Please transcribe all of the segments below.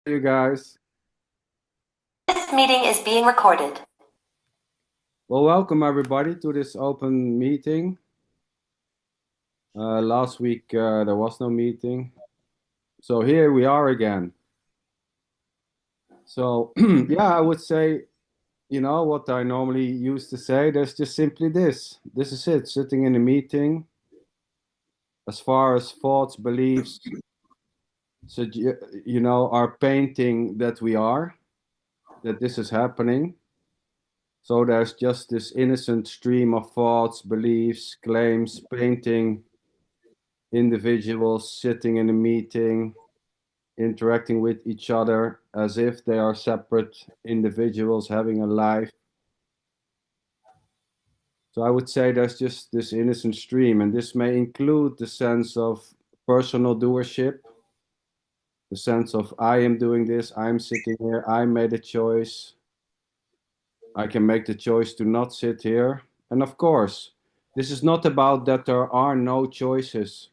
You guys. This meeting is being recorded. Well, welcome everybody to this open meeting. Last week there was no meeting, so here we are again. So, yeah, I would say, what I normally used to say, there's just simply this. This is it, sitting in a meeting. As far as thoughts, beliefs, are painting that we are, that this is happening. So there's just this innocent stream of thoughts, beliefs, claims, painting individuals sitting in a meeting, interacting with each other as if they are separate individuals having a life. So I would say there's just this innocent stream, and this may include the sense of personal doership, the sense of I am doing this, I'm sitting here, I made a choice, I can make the choice to not sit here. And of course, this is not about that there are no choices.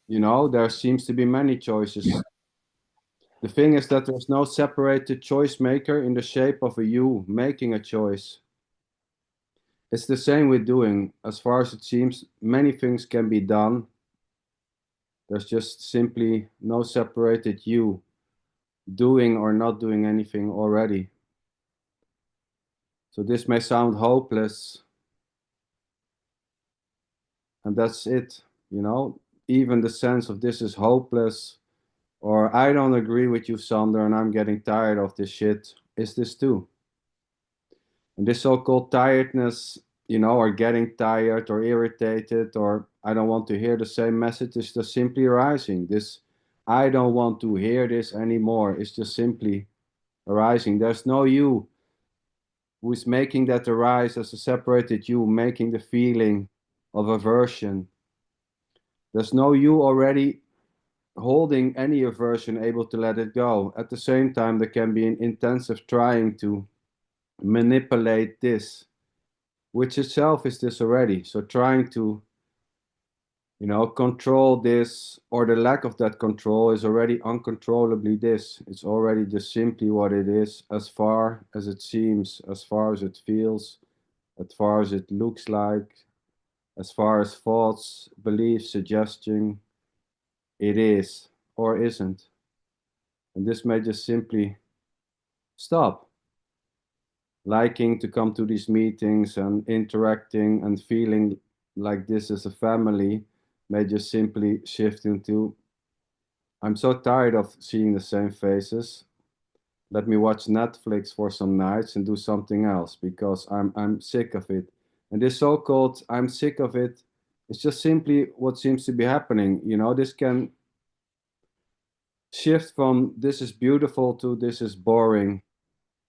There seems to be many choices. The thing is that there's no separated choice maker in the shape of a you making a choice. It's the same with doing. As far as it seems, many things can be done. There's just simply no separated you doing or not doing anything already. So this may sound hopeless, and that's it. Even the sense of this is hopeless, or I don't agree with you, Sander, and I'm getting tired of this shit, is this too. And this so-called tiredness, or getting tired or irritated, or I don't want to hear the same message, is just simply arising. This, I don't want to hear this anymore, is just simply arising. There's no you who is making that arise as a separated you, making the feeling of aversion. There's no you already holding any aversion, able to let it go. At the same time, there can be an intensive trying to manipulate this, which itself is this already. So trying to, control this, or the lack of that control, is already uncontrollably this. It's already just simply what it is, as far as it seems, as far as it feels, as far as it looks like, as far as thoughts, beliefs, suggestion, it is or isn't. And this may just simply stop. Liking to come to these meetings and interacting and feeling like this is a family may just simply shift into, I'm so tired of seeing the same faces. Let me watch Netflix for some nights and do something else because I'm sick of it. And this so-called I'm sick of it is just simply what seems to be happening. This can shift from this is beautiful to this is boring,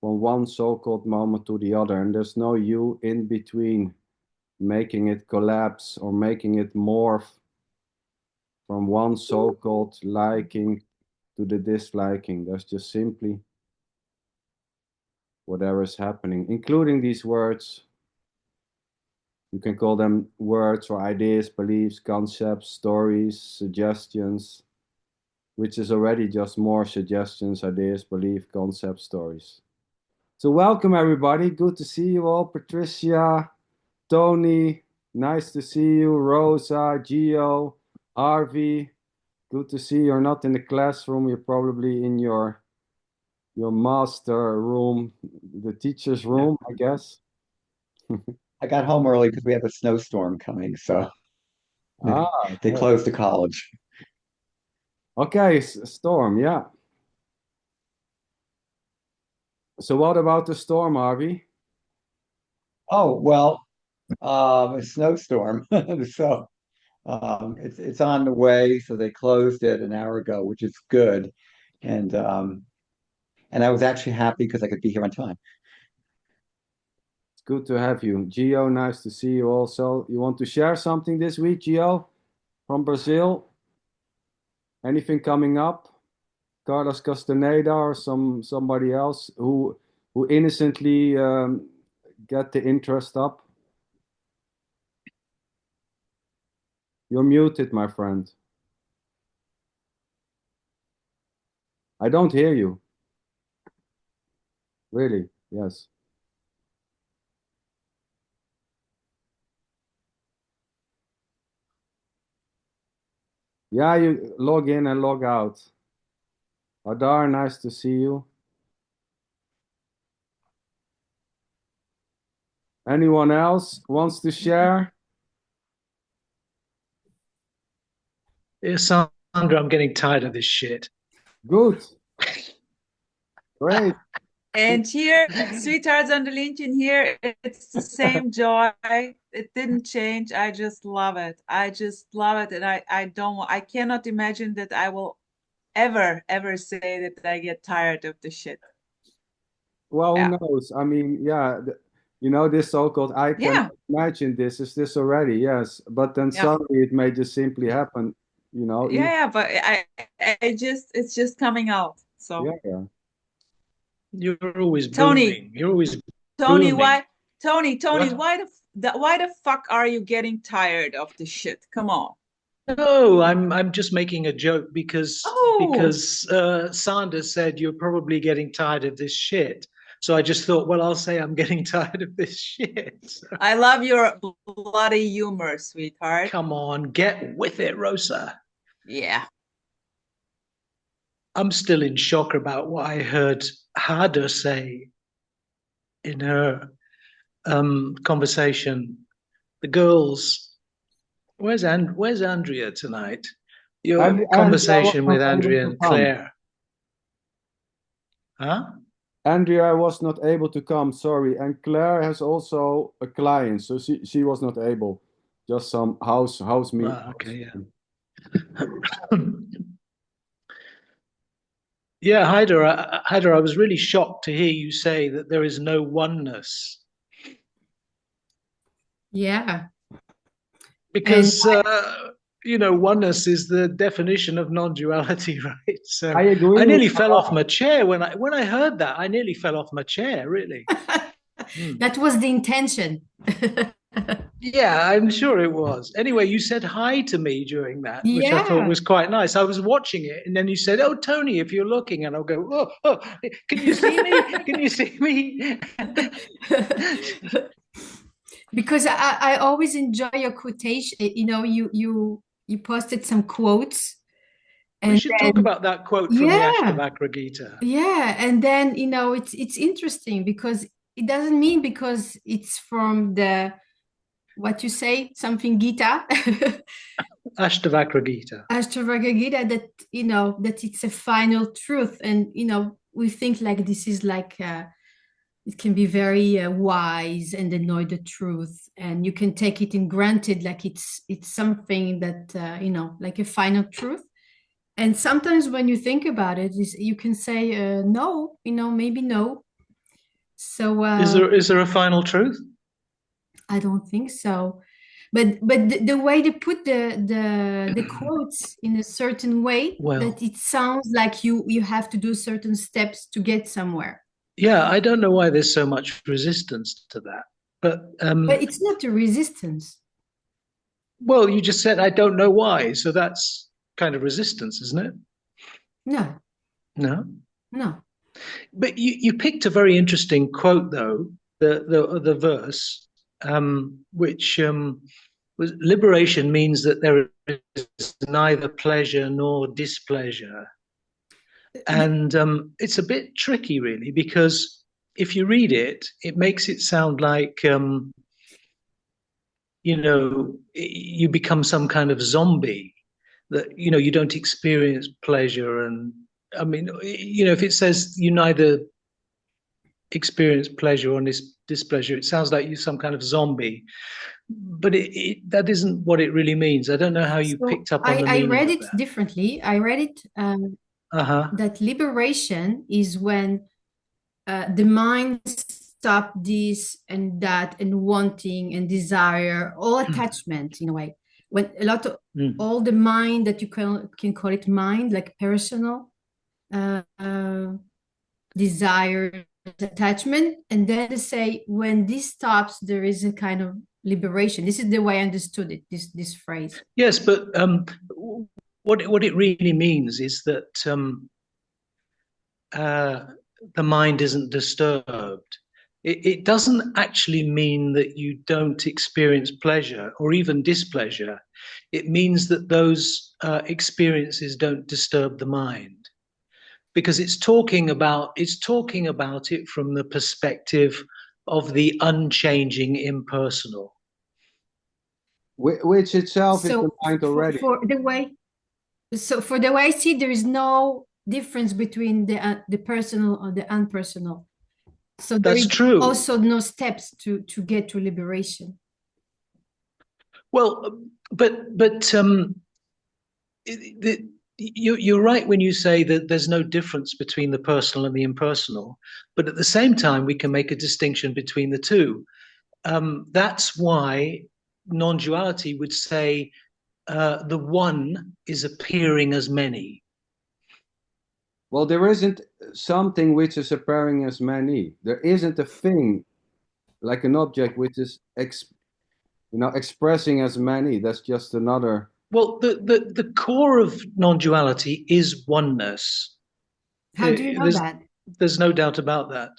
from one so-called moment to the other, and there's no you in between making it collapse or making it morph from one so-called liking to the disliking. There's just simply whatever is happening, including these words. You can call them words or ideas, beliefs, concepts, stories, suggestions, which is already just more suggestions, ideas, belief, concepts, stories. So welcome everybody. Good to see you all. Patricia, Tony, nice to see you. Rosa, Gio, Harvey, good to see you. You're not in the classroom. You're probably in your master room, the teacher's Yeah. room, I guess. I got home early because we have a snowstorm coming, so Ah, they okay. closed the college. Okay, storm, yeah. So what about the storm, Harvey? Oh, well, a snowstorm. So it's on the way, so they closed it an hour ago, which is good. And I was actually happy because I could be here on time. It's good to have you. Gio, nice to see you also. You want to share something this week, Gio, from Brazil? Anything coming up? Carlos Castaneda or somebody else who innocently get the interest up? You're muted, my friend. I don't hear you. Really? Yes. Yeah, you log in and log out. Adar, nice to see you. Anyone else wants to share? Yeah, Sandra, I'm getting tired of this shit. Good. Great. And here, sweethearts on the LinkedIn here, it's the same joy. It didn't change. I just love it. I just love it. And I cannot imagine that I will ever say that I get tired of the shit. Well, who Yeah. knows? I mean, yeah, you know, this so-called I can Yeah. imagine this, is this already? Yes. But then Yeah. suddenly it may just simply happen, you know. Yeah, but it's just coming out. So Yeah. You're always Tony. booming. You're always Tony, booming. why Tony, What? why the fuck are you getting tired of the shit? Come on. No, I'm just making a joke because Oh. Sanders said you're probably getting tired of this shit. So I just thought, well, I'll say I'm getting tired of this shit. I love your bloody humor, sweetheart. Come on, get with it, Rosa. Yeah. I'm still in shock about what I heard Hada say in her conversation. The girls, where's Andrea tonight? Your Andrea conversation was with not able Andrea to and come. Claire. Huh? Andrea was not able to come, sorry. And Claire has also a client, so she was not able. Just some house meet. Okay, yeah. Yeah, Haider, I was really shocked to hear you say that there is no oneness. Yeah. Because, you know, oneness is the definition of non-duality, right? So I agree. I nearly fell off my chair when I heard that. I nearly fell off my chair, really. That was the intention. Yeah, I'm sure it was. Anyway, you said hi to me during that, which I thought Yeah. was quite nice. I was watching it, and then you said, "Oh, Tony, if you're looking," and I'll go, "Oh, can you see me? Can you see me?" Because I always enjoy your quotation. You know, you posted some quotes. We And should then, talk about that quote from the yeah, Ashtavakra Gita. yeah, and then you know it's interesting because it doesn't mean because it's from the what you say something Gita, Ashtavakra Gita. Ashtavakra Gita, that you know that it's a final truth, and you know we think like this is like it can be very wise and they know the truth, and you can take it in granted like it's something that you know like a final truth. And sometimes when you think about it, you can say no, you know, maybe no. So Is there a final truth? I don't think so. But the way they put the quotes in a certain way that it sounds like you have to do certain steps to get somewhere. Yeah, I don't know why there's so much resistance to that. But it's not a resistance. Well, you just said I don't know why, so that's kind of resistance, isn't it? No. No. No. But you picked a very interesting quote though, the verse, which was liberation means that there is neither pleasure nor displeasure. And it's a bit tricky, really, because if you read it, it makes it sound like, you know, you become some kind of zombie, that, you know, you don't experience pleasure. And I mean, you know, if it says you neither experience pleasure or displeasure, it sounds like you're some kind of zombie. But that isn't what it really means. I don't know how you picked up on the meaning. I read it differently. I read it Uh-huh. that liberation is when the mind stop this and that and wanting and desire, all attachment in a way. When a lot of all the mind that you can call it mind, like personal desire, attachment, and then they say when this stops, there is a kind of liberation. This is the way I understood it. This phrase. Yes, but what it really means is that the mind isn't disturbed, it doesn't actually mean that you don't experience pleasure or even displeasure. It means that those experiences don't disturb the mind, because it's talking about it from the perspective of the unchanging impersonal. Which itself is the So mind already. for the way I see, there is no difference between the personal or the unpersonal. So there That's is true. also no steps to get to liberation. Well, you're right when you say that there's no difference between the personal and the impersonal, but at the same time, we can make a distinction between the two. That's why non-duality would say the one is appearing as many. Well, there isn't something which is appearing as many. There isn't a thing like an object which is expressing as many. That's just another. Well, the core of non-duality is oneness. How do you know that? There's no doubt about that.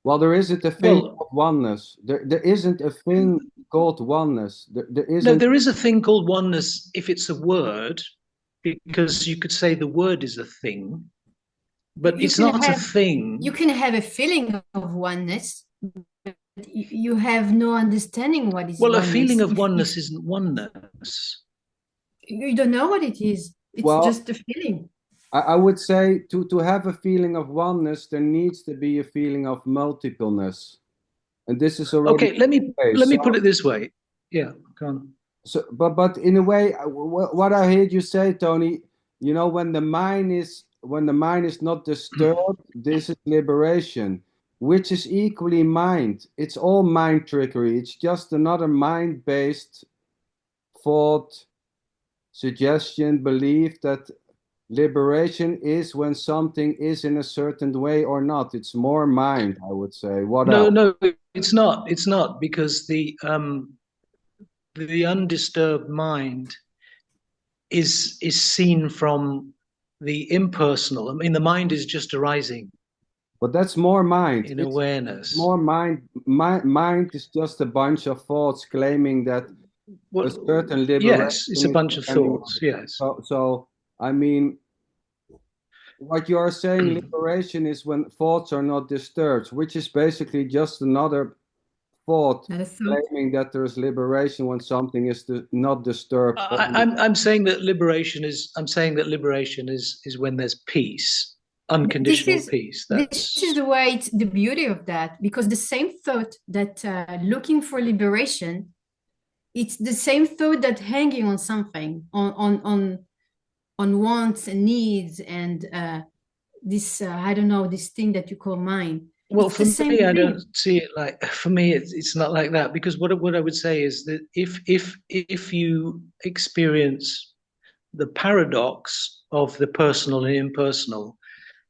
Well, there isn't a thing called oneness. There isn't a thing called oneness. There isn't. No, there is a thing called oneness if it's a word, because you could say the word is a thing, but it's not a thing. You can have a feeling of oneness, but you have no understanding what is Well, oneness. a feeling of oneness isn't oneness. You don't know what it is. It's just a feeling. I would say to have a feeling of oneness, there needs to be a feeling of multipleness. And this is already okay. Let me put it this way. Yeah, go on. So, but in a way, what I heard you say, Tony, when the mind is not disturbed, this is liberation, which is equally mind. It's all mind trickery. It's just another mind-based thought, suggestion, belief that liberation is when something is in a certain way or not. It's more mind, I would say. What else? No, it's not. It's not, because the undisturbed mind is seen from the impersonal. I mean, the mind is just arising. But that's more mind. In awareness. More mind. Mind is just a bunch of thoughts claiming that a certain liberation. Yes, it's a bunch of thoughts. Yes. So I mean, what you are saying, liberation is when thoughts are not disturbed, which is basically just another thought claiming that there's liberation when something is not disturbed. I'm saying that liberation is. I'm saying that liberation is when there's peace, unconditional peace. This is the way. It's the beauty of that, because the same thought that looking for liberation, it's the same thought that hanging on something, on wants and needs, and this I don't know, this thing that you call mind. Well, for me, I don't see it like. For me, it's not like that, because what I would say is that if you experience the paradox of the personal and impersonal,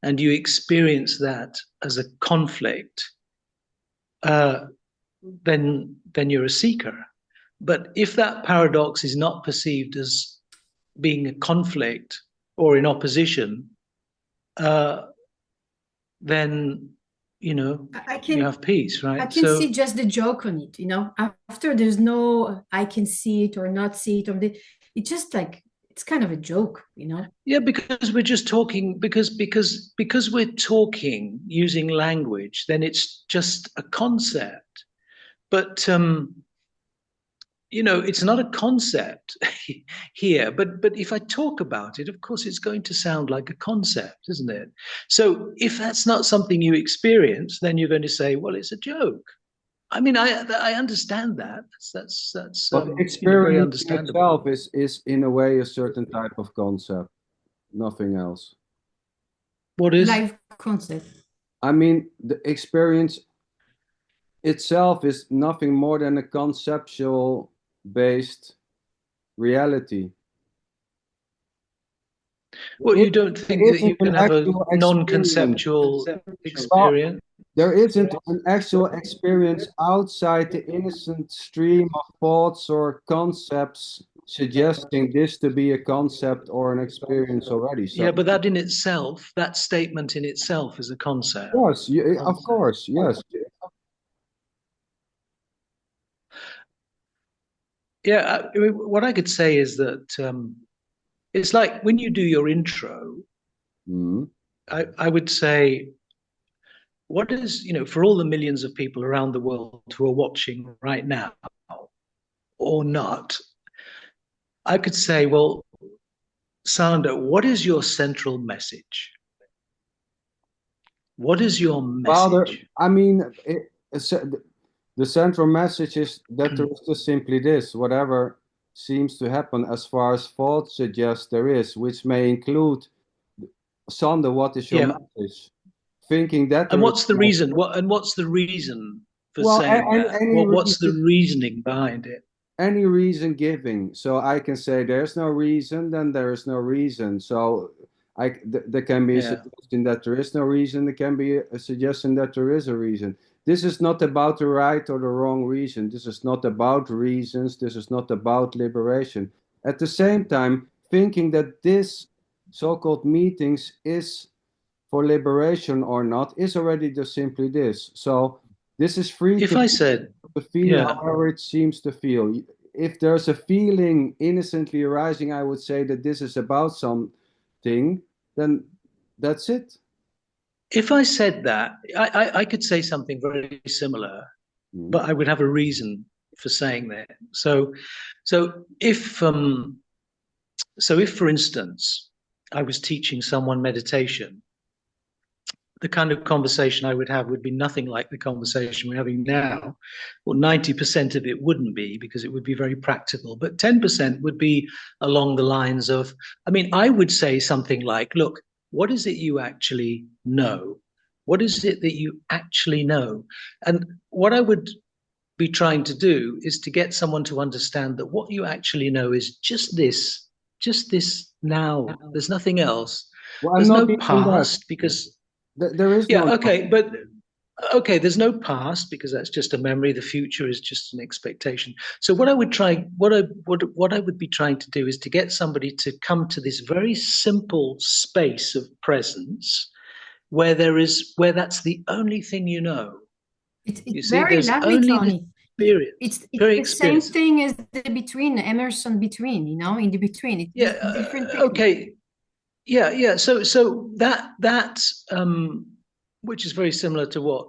and you experience that as a conflict, then you're a seeker. But if that paradox is not perceived as being a conflict or in opposition, then you have peace, right? I can see just the joke on it, after there's no I can see it or not see it, it's just like it's kind of a joke, Yeah, because we're just talking, because we're talking using language, then it's just a concept. But it's not a concept here, but if I talk about it, of course, it's going to sound like a concept, isn't it? So if that's not something you experience, then you're going to say, well, it's a joke. I mean, I understand that. That's but experience itself is in a way a certain type of concept, nothing else. What is life concept? I mean, the experience itself is nothing more than a conceptual based reality. Well, you don't think that you can have a non-conceptual experience? There isn't an actual experience outside the innocent stream of thoughts or concepts suggesting this to be a concept or an experience already. So Yeah, but that in itself, that statement in itself is a concept. yes, of course, yes. Yeah, I mean, what I could say is that it's like when you do your intro, Mhm. I would say, what is, for all the millions of people around the world who are watching right now or not, I could say, well, Sander, what is your central message? What is your Well, message? I mean, the central message is that there is just simply this: whatever seems to happen as far as thought suggests there is, which may include, Sander, what is your Yeah. message? Thinking that And there is what's the no, reason? What's the reason for well, saying that? any What's the reason, reasoning behind it? any reason giving. So I can say there's no reason, then there is no reason. So there can be a Yeah. suggestion that there is no reason. There can be a suggestion that there is a reason. This is not about the right or the wrong reason. This is not about reasons. This is not about liberation. At the same time, thinking that this so-called meetings is for liberation or not is already just simply this. So this is free If to I said, feel yeah, however it seems to feel. If there's a feeling innocently arising, I would say that this is about something, then that's it. if I said that, I could say something very similar, Mm. but I would have a reason for saying that. So if, for instance, I was teaching someone meditation, the kind of conversation I would have would be nothing like the conversation we're having now. Well, 90% of it wouldn't be because it would be very practical, but 10% would be along the lines of, I mean, I would say something like, look, what is it you actually know? What is it that you actually know? And what I would be trying to do is to get someone to understand that what you actually know is just this now. There's nothing else. Well, I'm There's not no even that. past because There is yeah, no. okay, but okay, there's no past because that's just a memory. The future is just an expectation. So what I would try, what I would be trying to do is to get somebody to come to this very simple space of presence where that's the only thing you know. It's You see, very there's lovely, only this Tony. experience, It's very the same experience. thing as the between, Emerson between, in the between. It's Yeah, just a different thing. okay. Yeah. So that which is very similar to what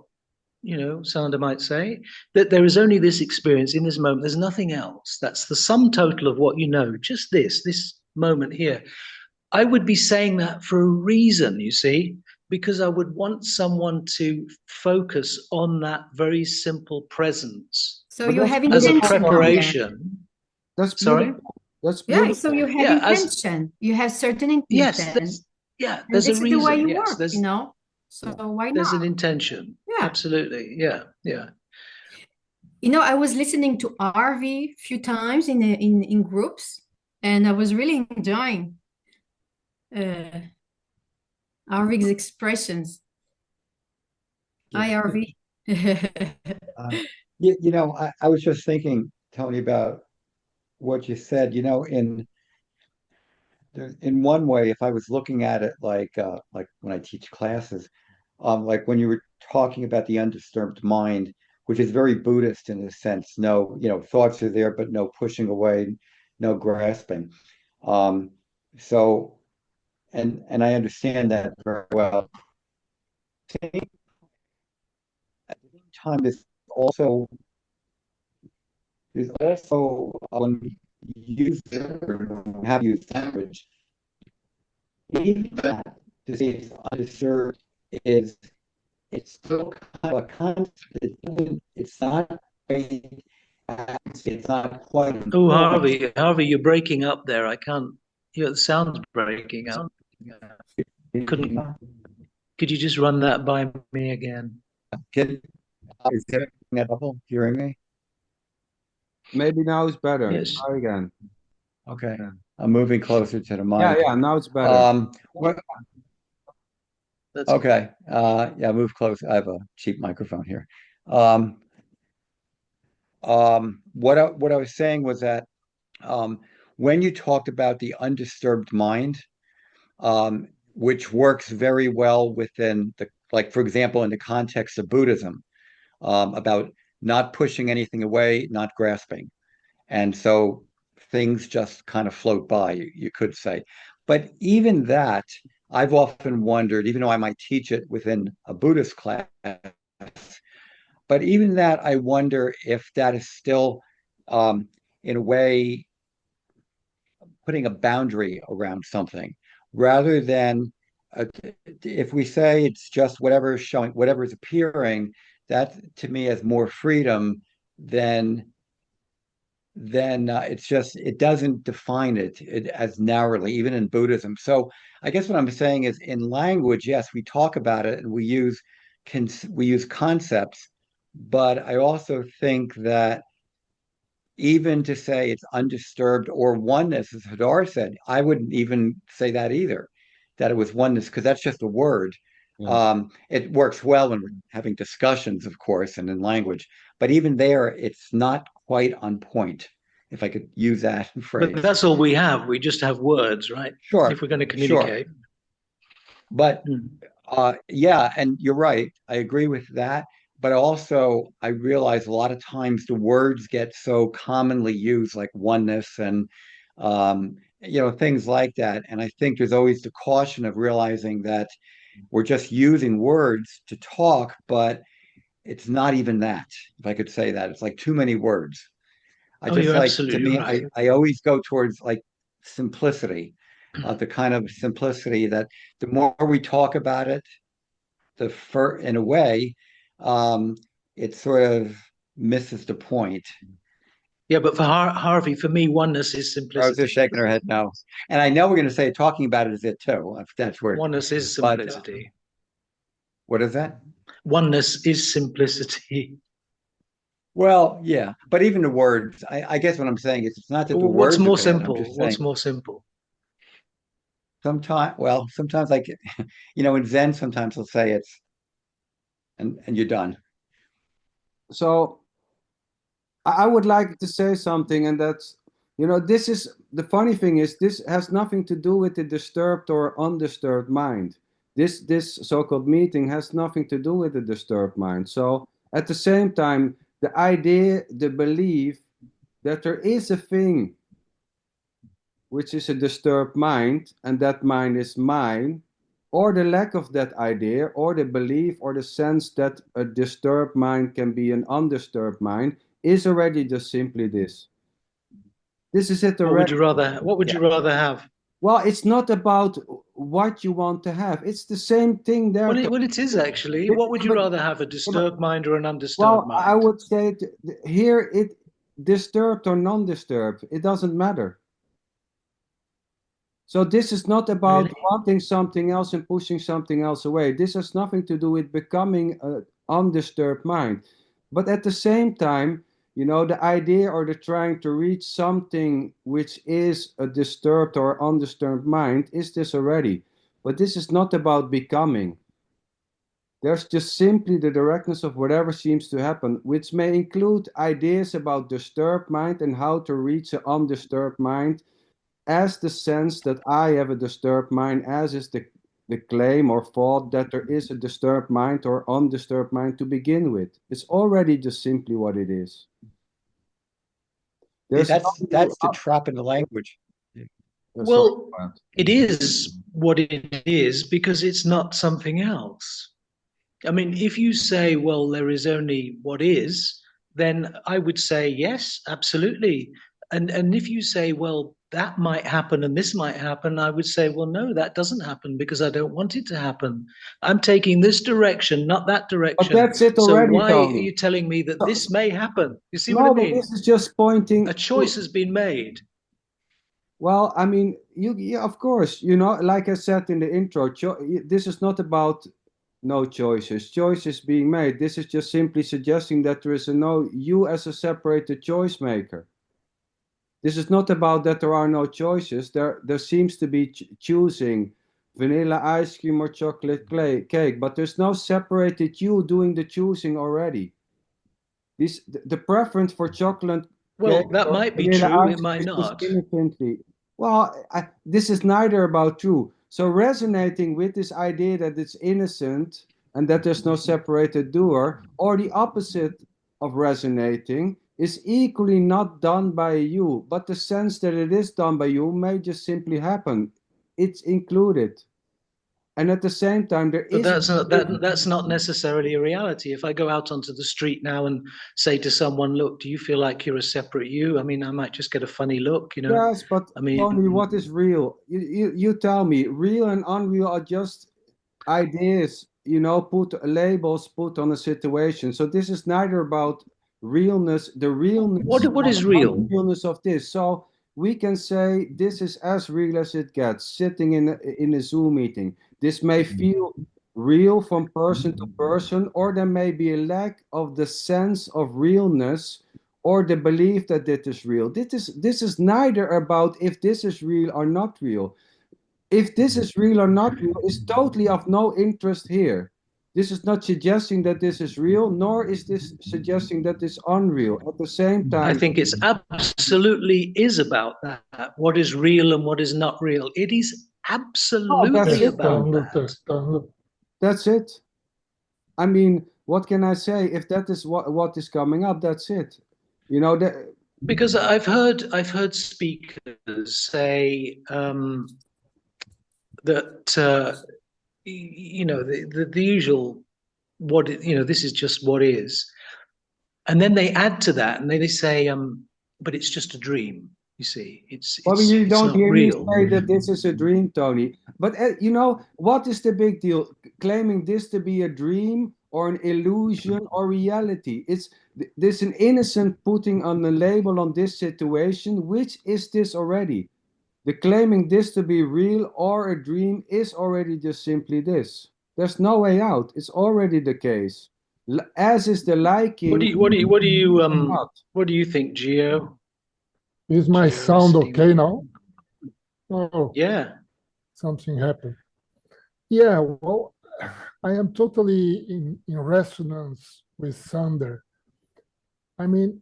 Sander might say, that there is only this experience in this moment. There's nothing else. That's the sum total of what you know. Just this moment here. I would be saying that for a reason, you see, because I would want someone to focus on that very simple presence So But you that's have as a beautiful, intention in Tony. there. preparation. That's Sorry? beautiful. That's Yeah, so you beautiful. have Yeah, intention. You have certain yes, intention. yeah, And there's a this is the way reason. you Yes, work, So why there's an not? intention. Yeah. Absolutely. Yeah. I was listening to RV a few times in groups, and I was really enjoying RV's expressions. Hi, RV. I was just thinking, Tony, about what you said. In one way, if I was looking at it like when I teach classes, like when you were talking about the undisturbed mind, which is very Buddhist in a sense. No, thoughts are there, but no pushing away, no grasping. Um, so, and I understand that very well. At the same time, there's also when we use have used language, even that to say it's undisturbed is it's still kind of a concept. It's not it's not quite Oh, informed. Harvey, you're breaking up there. I can't. The sound's breaking up. Couldn't. Could you just run that by me again? Is that helpful? Hearing me? Maybe now it's better. Yes. Try again. Okay. I'm moving closer to the Yeah, mic. yeah, now it's better. Okay. Yeah, move close. I have a cheap microphone here. What I was saying was that when you talked about the undisturbed mind, which works very well within the, like, for example, in the context of Buddhism, about not pushing anything away, not grasping. And so things just kind of float by, you could say. But even that, I've often wondered, even though I might teach it within a Buddhist class, but even that, I wonder if that is still, in a way, putting a boundary around something rather than, if we say it's just whatever is showing, whatever is appearing, that to me has more freedom than it's just, it doesn't define it as narrowly, even in Buddhism. So I guess what I'm saying is, in language, yes, we talk about it and we use concepts, but I also think that even to say it's undisturbed or oneness, as Hadar said, I wouldn't even say that either, that it was oneness, because that's just a word. Yeah. It works well when we're having discussions, of course, and in language, but even there, it's not quite on point, if I could use that But phrase. that's all we have. We just have words, right? Sure. If we're going to Sure. communicate. But Mm. yeah, and you're right. I agree with that. But also, I realize a lot of times the words get so commonly used, like oneness and things like that. And I think there's always the caution of realizing that we're just using words to talk, but it's not even that, if I could say that. It's like too many words. I Oh, just you're like, to absolutely me, right. I always go towards like simplicity, the kind of simplicity that the more we talk about it, in a way, it sort of misses the point. Yeah, but for Harvey, for me, oneness is Rose is simplicity. shaking her head no. And I know we're going to say talking about it is it too, if that's where, Oneness is but simplicity. what is that? Oneness is simplicity. Well, yeah, but even the words, I guess what I'm saying is, it's not that the What's words are more bad. I'm simple? just What's saying more simple? sometimes like, in Zen, sometimes they'll say it's, and you're done. So I would like to say something, and that's, this is the funny thing is, this has nothing to do with the disturbed or undisturbed mind. This so-called meeting has nothing to do with the disturbed mind. So at the same time, the idea, the belief that there is a thing which is a disturbed mind, and that mind is mine, or the lack of that idea, or the belief, or the sense that a disturbed mind can be an undisturbed mind, is already just simply this. This is it already. What would you rather have? Well, it's not about what you want to have. It's the same thing there. Well, it is actually. What would you rather have, a disturbed mind or an undisturbed mind? I would say here, it disturbed or non-disturbed, it doesn't matter. So this is not about Really? wanting something else and pushing something else away. This has nothing to do with becoming an undisturbed mind. But at the same time, the idea or the trying to reach something which is a disturbed or undisturbed mind is this already. But this is not about becoming. There's just simply the directness of whatever seems to happen, which may include ideas about disturbed mind and how to reach an undisturbed mind, as the sense that I have a disturbed mind, as is the claim or thought that there is a disturbed mind or undisturbed mind to begin with. It's already just simply what it is. That's the trap in the language. Well, it is what it is because it's not something else. I mean, if you say, well, there is only what is, then I would say, yes, absolutely. And if you say, well, that might happen and this might happen, I would say, well, no, that doesn't happen because I don't want it to happen. I'm taking this direction, not that direction. But that's it already, so why Tony. are you telling me that this may happen? You see No, what I but mean? this is just pointing. A choice has been made. Well, I mean, yeah, of course, like I said in the intro, this is not about no choices being made. This is just simply suggesting that there is you as a separated choice maker. This is not about that there are no choices. There seems to be choosing vanilla ice cream or chocolate cake, but there's no separated you doing the choosing already. The preference for chocolate Well, that So might be the true. It answer might is just not. innocently. Well, this is neither about true. So resonating with this idea that it's innocent and that there's no separated doer, or the opposite of resonating, is equally not done by you, but the sense that it is done by you may just simply happen. It's included. And at the same time, there But is that's not necessarily a reality. If I go out onto the street now and say to someone, "Look, do you feel like you're a separate you?" I mean, I might just get a funny look, you know. Yes, but I mean, Tony, what is real? You tell me. Real and unreal are just ideas, put labels put on a situation. So this is neither about realness, the realness what is or real? unrealness of this. So we can say this is as real as it gets, sitting in a Zoom meeting. This may feel real from person to person, or there may be a lack of the sense of realness or the belief that it is real. This is neither about if this is real or not real. If this is real or not real is totally of no interest here. This is not suggesting that this is real, nor is this suggesting that it's unreal. At the same I time, think it's absolutely is about that. What is real and what is not real. It is absolutely about that. That's it. I mean, what can I say? If that is what is coming up, that's it. That. Because I've heard speakers say that the usual this is just what is, and then they add to that and they say but it's just a dream. You see, it's You don't not hear me real. say that this is a dream, Tony. But what is the big deal? Claiming this to be a dream or an illusion or reality? There's an innocent putting on the label on this situation. Which is this already? The claiming this to be real or a dream is already just simply this. There's no way out. It's already the case. As is the liking. What do you think, Gio? Is my sound okay now? Oh, yeah. Something happened. Yeah, well, I am totally in resonance with Sander. I mean,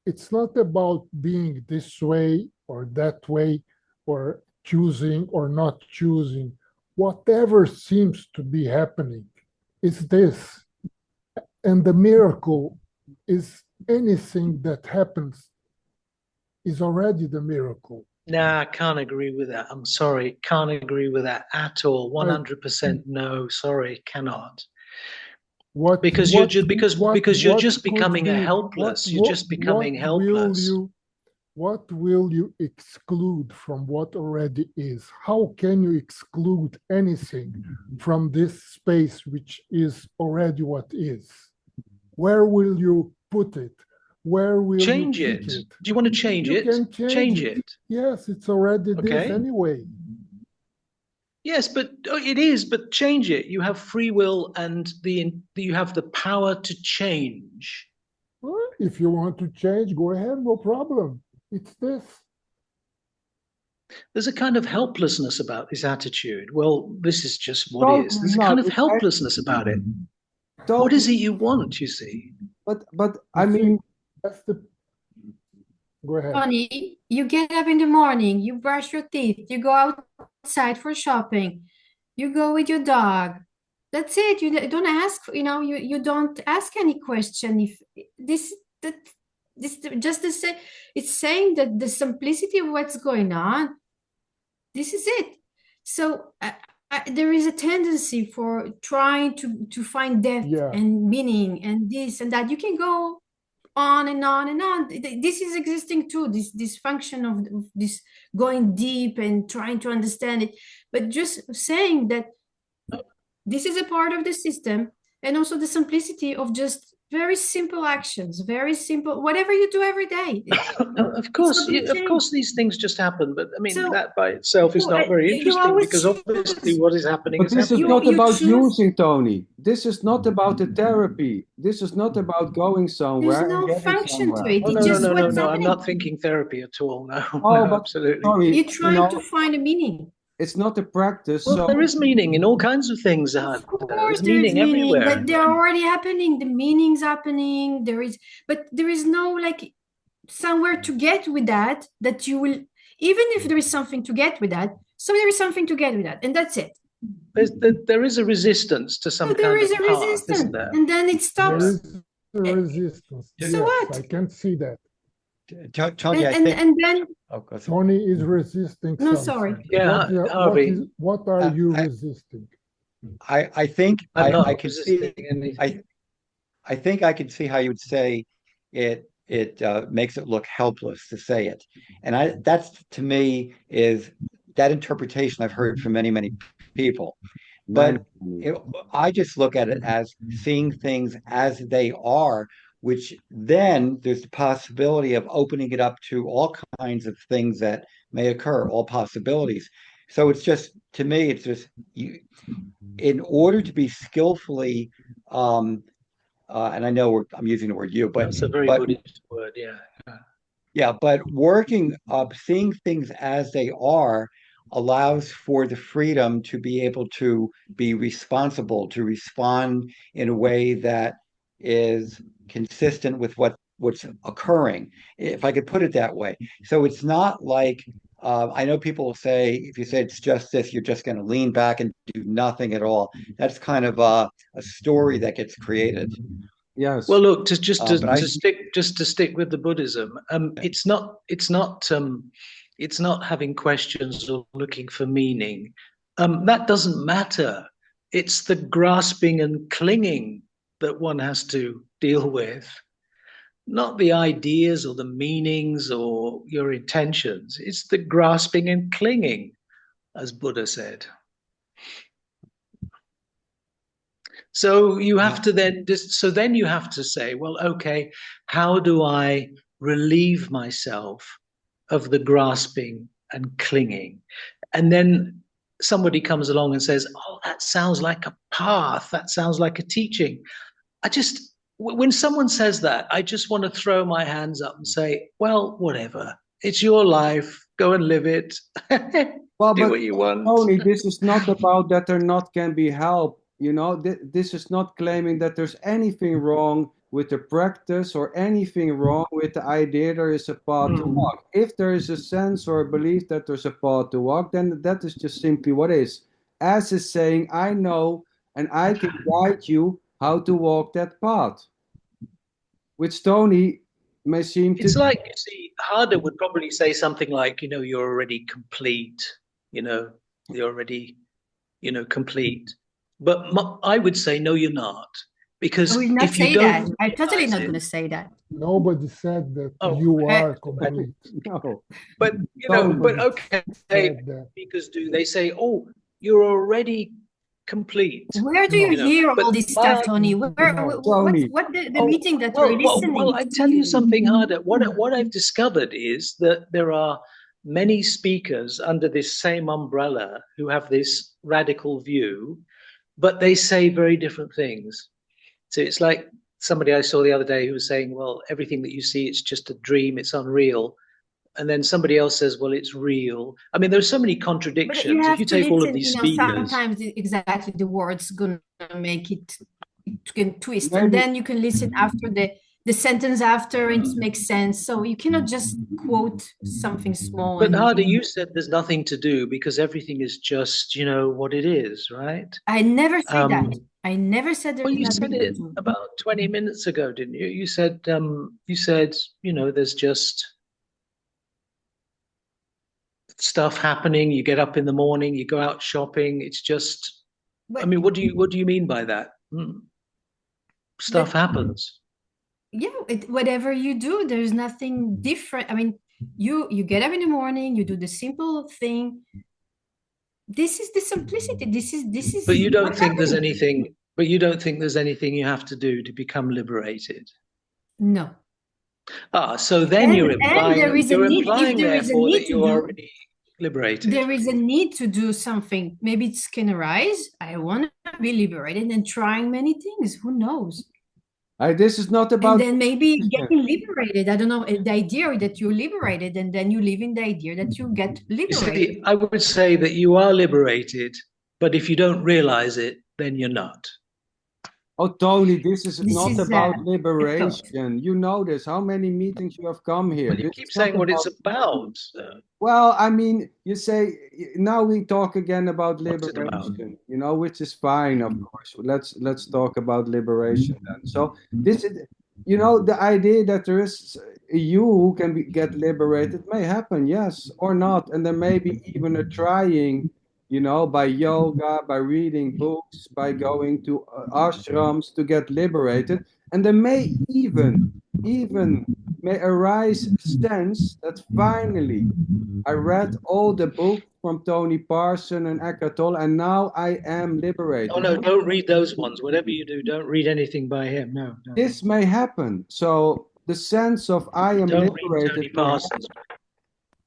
it's not about being this way or that way or choosing or not choosing. Whatever seems to be happening is this. And the miracle is anything that happens is already the miracle. Nah, I can't agree with that. I'm sorry. Can't agree with that at all. 100% no. Sorry, cannot. Because you're just becoming helpless. You're just becoming helpless. What will you exclude from what already is? How can you exclude anything from this space which is already what is? Where will you put it? Where will change you it? it? Do you want to change you it? Can change it. Yes, it's already this anyway. Yes, but it is. But change it. You have free will, and you have the power to change. Well, if you want to change, go ahead. No problem. It's this. There's a kind of helplessness about this attitude. Well, this is just what is. There's a kind of helplessness about it. What is it you want? You see. But I mean. That's the. Go ahead. Tony, you get up in the morning, you brush your teeth, you go outside for shopping, you go with your dog. That's it. You don't ask, you don't ask any question. If this just to say, it's saying that the simplicity of what's going on, this is it. So there is a tendency for trying to find depth and meaning and this and that. You can go on and on and on. This is existing too, this function of this going deep and trying to understand it, but just saying that this is a part of the system, and also the simplicity of just very simple actions, very simple, whatever you do every day. Of course, these things just happen, but I mean, that by itself is not very interesting, because obviously what is happening is happening. But this is not about using, Tony. This is not about the therapy. This is not about going somewhere. There's no function to it. Oh, no. I'm not thinking therapy at all. No, no, absolutely. Sorry, you're trying to find a meaning. It's not a practice. Well, there is meaning in all kinds of things. Of course, there's meaning everywhere. But they're already happening. The meaning's happening. But there is no somewhere to get with that, that you will, even if there is something to get with that, so there is something to get with that, and that's it. There is a resistance to some So there kind is of a path, resistance, isn't there? and then it There stops. is a resistance. So Yes, what? I can see that. Tony, I think. And then, Oh, go ahead. Tony is resisting no, something. sorry. Yeah, Harvey. What are you I- resisting? I think I'm not I can see. resisting anything. I think I can see how you would say it makes it look helpless to say it, and that's to me is that interpretation I've heard from many people. But I just look at it as seeing things as they are, which then there's the possibility of opening it up to all kinds of things that may occur, all possibilities. So it's just, to me, it's just you, in order to be skillfully, and I know I'm using the word you, but That's a very but Buddhist word, yeah. yeah, but working seeing things as they are allows for the freedom to be able to be responsible, to respond in a way that is consistent with what's occurring, if I could put it that way. So it's not like I know people will say, if you say it's just this, you're just going to lean back and do nothing at all. That's kind of a story that gets created. Yes. Well, look, just But I- to stick with the Buddhism, it's not having questions or looking for meaning. That doesn't matter. It's the grasping and clinging that one has to deal with, not the ideas or the meanings or your intentions. It's the grasping and clinging, as Buddha said. So you have to then you have to say, well, okay, how do I relieve myself of the grasping and clinging? And then somebody comes along and says, oh, that sounds like a path. That sounds like a teaching. When someone says that, I just want to throw my hands up and say, well, whatever. It's your life. Go and live it. Well, Do but what you want. Tony, this is not about that there not can be help. You know, this is not claiming that there's anything wrong with the practice or anything wrong with the idea there is a path to walk. If there is a sense or a belief that there's a path to walk, then that is just simply what is. As is saying, I know and I can guide you how to walk that path. Which Tony may seem to. It's like, you see, Harder would probably say something like, you're already complete, you're already, complete. But I would say, no, you're not. Because I will not if you say don't that. I'm totally realize not it- going to say that. Nobody said that Oh, you are complete. No. But, Nobody okay, said that. speakers do. They say, oh, you're already complete. Where do you No. hear But all this my stuff, Tony? No. Tony. What the meeting that well, we're listening well, I tell you to? something, Harder. What I've discovered is that there are many speakers under this same umbrella who have this radical view, but they say very different things. So it's like somebody I saw the other day who was saying, well, everything that you see, it's just a dream, it's unreal. And then somebody else says, well, it's real. I mean, there's so many But contradictions. you have If you to take all of listen, these speakers, sometimes exactly the words gonna make it can twist, Maybe- and then you can listen after the sentence after and it makes sense. So you cannot just quote something small. but and Harder, you said there's nothing to do because everything is just, what it is, right? I never said that. I never said there's Well, you nothing said to it do. about 20 minutes ago, didn't you? You said, there's just stuff happening. You get up in the morning, you go out shopping. It's just, But, I mean, what do you mean by that? Stuff happens. yeah, whatever you do, there's nothing different. I mean, you get up in the morning, you do the simple thing. This is the simplicity. This is. But you don't what's think there's happening. anything. But you don't think there's anything you have to do to become liberated. No. So then you're And implying. there is a You're need. If implying, there is a therefore, need that to you're do, already liberated. there is a need to do something. Maybe it can arise. I want to be liberated and trying many things. Who knows? This is not And about. then maybe getting liberated. I don't know, the idea that you're liberated, and then you live in the idea that you get You liberated. see, I would say that you are liberated, but if you don't realize it, then you're not. Oh, Tony, this is This not is about It's not. liberation. You know this. How many meetings you have come here? Well, you This keep is not saying what it's about. about. Well, I mean, you say now we talk again about What's it about? liberation, which is fine, of course. Let's talk about liberation then. So this is, the idea that there is a you who can get liberated may happen, yes, or not, and there may be even a trying, by yoga, by reading books, by going to ashrams to get liberated, and there may even may arise a sense that finally I read all the books from Tony Parson and Eckhart Tolle, and now I am Oh liberated. no, don't read those ones. Whatever you do, don't read anything by him. No. This may happen. So the sense of I am Don't read Tony liberated may happen. Parsons.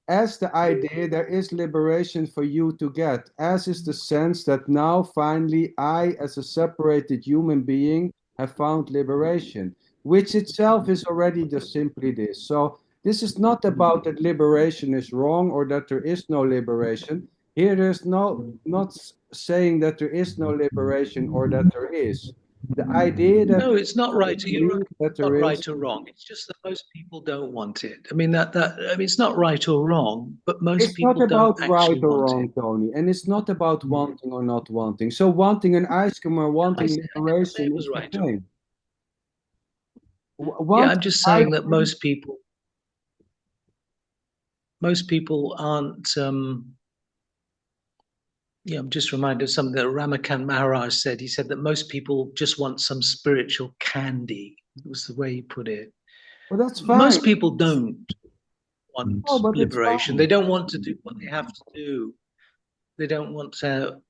As the idea there is liberation for you to get, as is the sense that now finally I, as a separated human being, have found liberation, which itself is already just simply this. So this is not about that liberation is wrong or that there is no liberation. Here there's not saying that there is no liberation or that there is. The idea that No, it's not right. You're right. that It's not there is. right or wrong. It's just that most people don't want it. I mean it's not right or wrong, but most It's not people about don't right actually or want wrong, it. Tony, and it's not about wanting or not wanting. So wanting an ice cream or I wanting never said liberation it is was the right or same. Yeah, Wanting I'm just ice saying that cream, most people aren't. I'm just reminded of something that Ramakant Maharaj said. He said that most people just want some spiritual candy. It was the way he put it. well, that's fine. Most people don't want Oh, but it's liberation. fine. They don't want to do what they have to do. They don't want to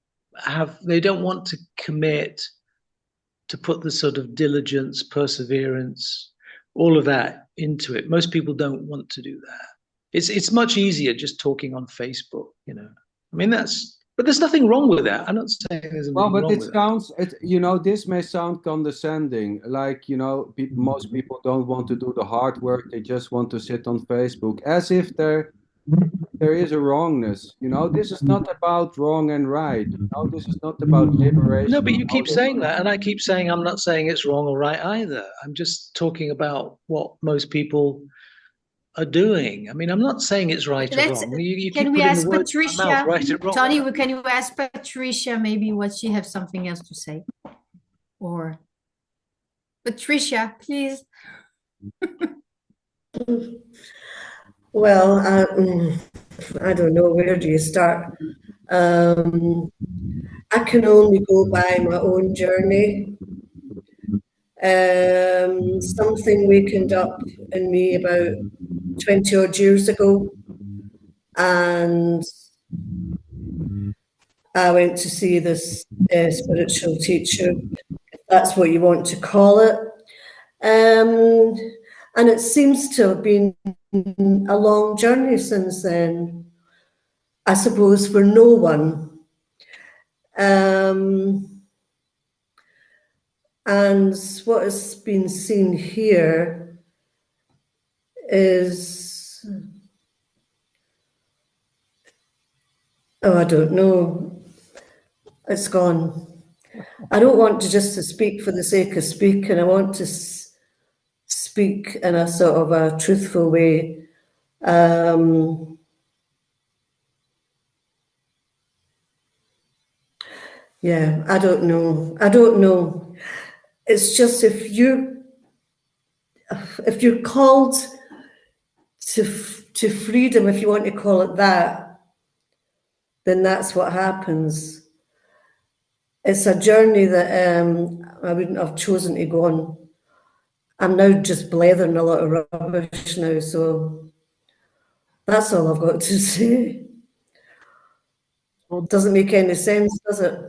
they don't want to commit, to put the sort of diligence, perseverance, all of that into it. Most people don't want to do that. It's much easier just talking on Facebook, I mean, but there's nothing wrong with that. I'm not saying there's Well, anything but wrong it with that. sounds, this may sound condescending, like, most people don't want to do the hard work, they just want to sit on Facebook, as if there is a wrongness. This is not about wrong and right. This is not about liberation. No, but you keep saying that, and I keep saying I'm not saying it's wrong or right either. I'm just talking about what most people are doing. I mean, I'm not saying it's right or wrong. You Can keep we putting the ask words in my mouth, Patricia? right or wrong. Tony, can you ask Patricia maybe what she have something else to say? Or Patricia, please. Well, I don't know, where do you start? I can only go by my own journey. Something wakened up in me about 20 odd years ago, and I went to see this spiritual teacher, if that's what you want to call it. And it seems to have been a long journey since then, I suppose, for no one. And what has been seen here is, I don't know, it's gone. I don't want to just to speak for the sake of speaking. I want to speak in a sort of a truthful way. Yeah, I don't know. It's just if you're called to freedom, if you want to call it that, then that's what happens. It's a journey that I wouldn't have chosen to go on. I'm now just blethering a lot of rubbish now, so that's all I've got to say. Doesn't make any sense, does it?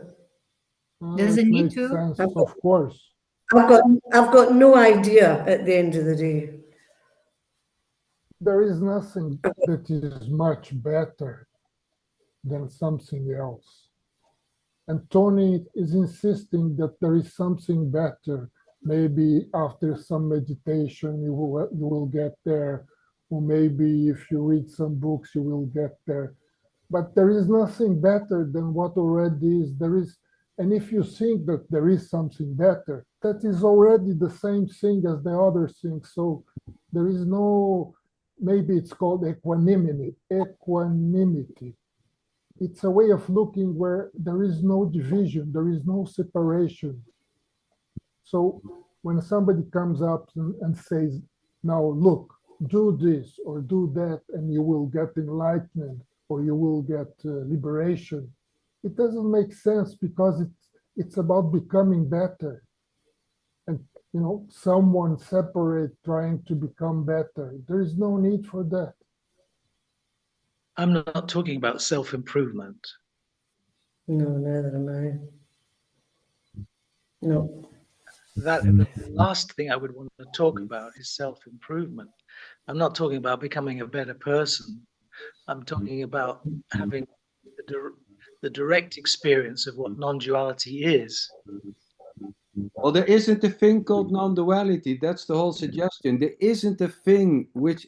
Doesn't need makes to. sense, of course. I've got no idea at the end of the day. There is nothing that is much better than something else. And Tony is insisting that there is something better. Maybe after some meditation, you will get there. Or maybe if you read some books, you will get there. But there is nothing better than what already is. There is And if you think that there is something better, that is already the same thing as the other thing. So there is no, maybe it's called equanimity. Equanimity. It's a way of looking where there is no division, there is no separation. So when somebody comes up and says, now look, do this or do that, and you will get enlightenment or you will get liberation, it doesn't make sense because it's about becoming better. And, you know, someone separate trying to become better. There is no need for that. I'm not talking about self-improvement. No, neither am I. No. That the last thing I would want to talk about is self-improvement. I'm not talking about becoming a better person. I'm talking about having the direct experience of what non-duality is. Well, there isn't a thing called non-duality. That's the whole suggestion. There isn't a thing which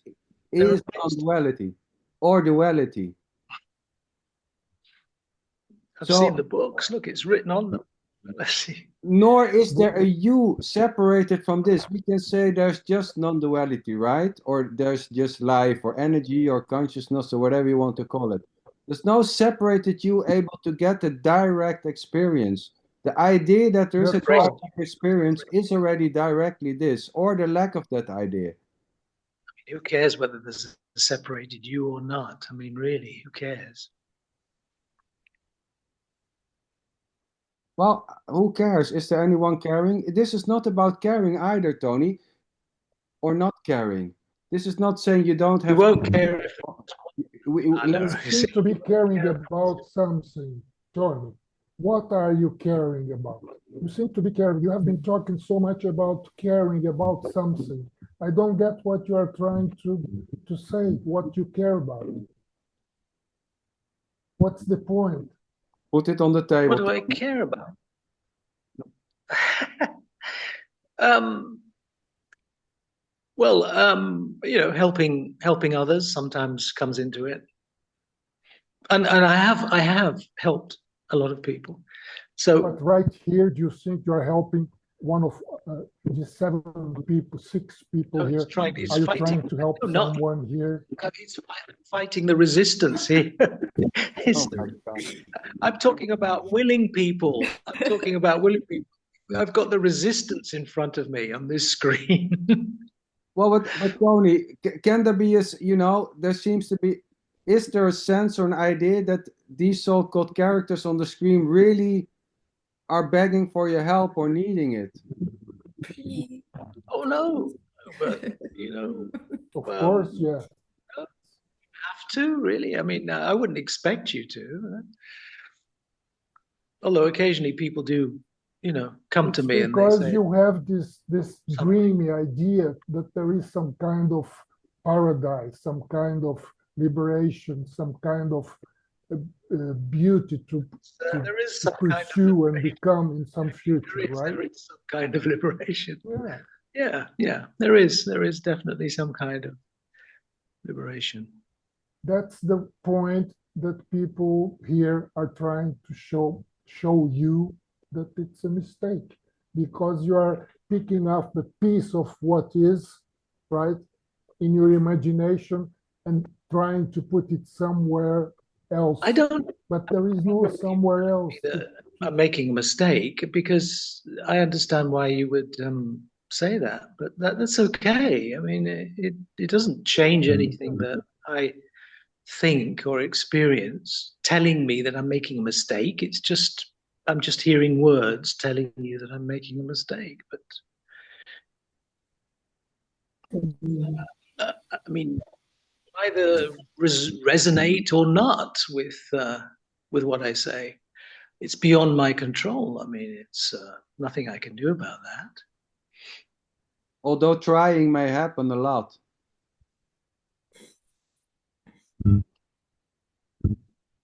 is non-duality or duality. I've So- seen the books. Look, it's written on them. Let's see. Nor is there a you separated from this. We can say there's just non-duality, right? Or there's just life or energy or consciousness or whatever you want to call it. There's no separated you able to get the direct experience. The idea that there is a That's right. direct experience is already directly this, or the lack of that idea. Who cares whether there's a separated you or not? I mean, really, who cares? Well, who cares? Is there anyone caring? This is not about caring either, Tony, or not caring. This is not saying you don't You have. won't care if Let's You seem to be caring about something, Tony. What are you caring about? You seem to be caring. You have been talking so much about caring about something. I don't get what you are trying to say, what you care about. What's the point? Put it on the table. what do I care about? You know, helping others sometimes comes into it, and I have helped a lot of people. So, But right here, do you think you are helping one of the 7 people, 6 people no, here? he's Are you fighting. trying to help No, not someone here? he's fighting the resistance here. Oh my God. I'm talking about willing people. I'm talking about willing people. I've got the resistance in front of me on this screen. Well, but Tony, can there be you know, there seems to be, is there a sense or an idea that these so-called characters on the screen really are begging for your help or needing it? Oh no, but you know, Of course, yeah. have to really. I mean, I wouldn't expect you to. Although occasionally people do, you know, come to It's me and they because say, you have this Something. dreamy idea that there is some kind of paradise, some kind of liberation, some kind of beauty to there is some kind of pursue and liberation. become in some future, right? There is some kind of liberation. Yeah. Yeah. There is definitely some kind of liberation. That's the point that people here are trying to show you that it's a mistake, because you are picking up the piece of what is, right, in your imagination and trying to put it somewhere else. I don't. But there is no somewhere else. I'm making a mistake, because I understand why you would say that, but that's okay. I mean, it doesn't change anything that I think or experience telling me that I'm making a mistake. It's just I'm just hearing words telling you that I'm making a mistake. But I mean, either resonate or not with what I say. It's beyond my control. I mean, it's nothing I can do about that. Although trying may happen a lot.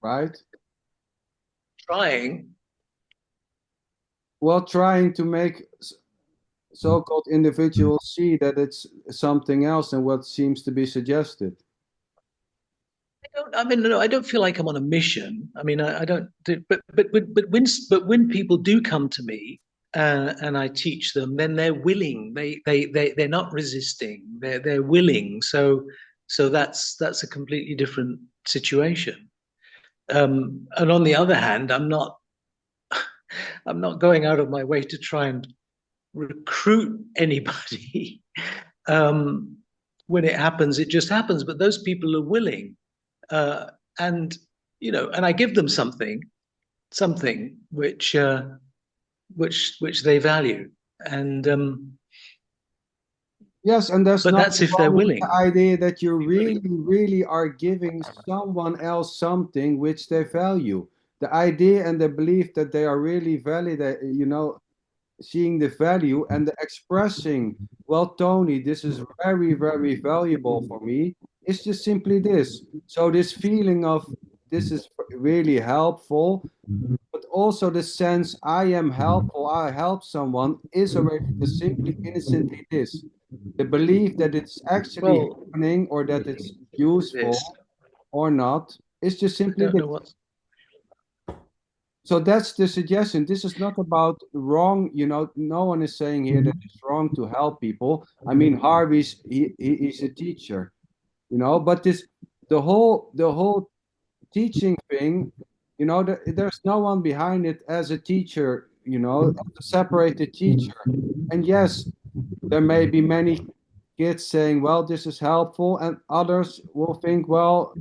Right? Trying. Well, trying to make so-called individuals see that it's something else than what seems to be suggested. I mean, no, I don't feel like I'm on a mission. I mean, I don't. But when people do come to me and I teach them, then they're willing. They're not resisting. They're willing. So that's a completely different situation. And on the other hand, I'm not going out of my way to try and recruit anybody. When it happens, it just happens. But those people are willing, uh, and and I give them something which they value, and Yes, and there's but that's nothing if they're wrong with the willing. idea that you really are giving someone else something which they value. The idea and the belief that they are really valid, seeing the value and the expressing, well, Tony, this is very, very valuable for me. It's just simply this. So this feeling of this is really helpful, but also the sense I am helpful, I help someone is already just simply innocently this. The belief that it's actually Well, happening or that it's this useful or not is just I simply don't this. know what. So that's the suggestion. This is not about wrong, no one is saying here that it's wrong to help people. I mean, Harvey's he's a teacher, but the whole teaching thing, there's no one behind it as a teacher, as a separated teacher. And yes, there may be many kids saying, well, this is helpful, and others will think, well,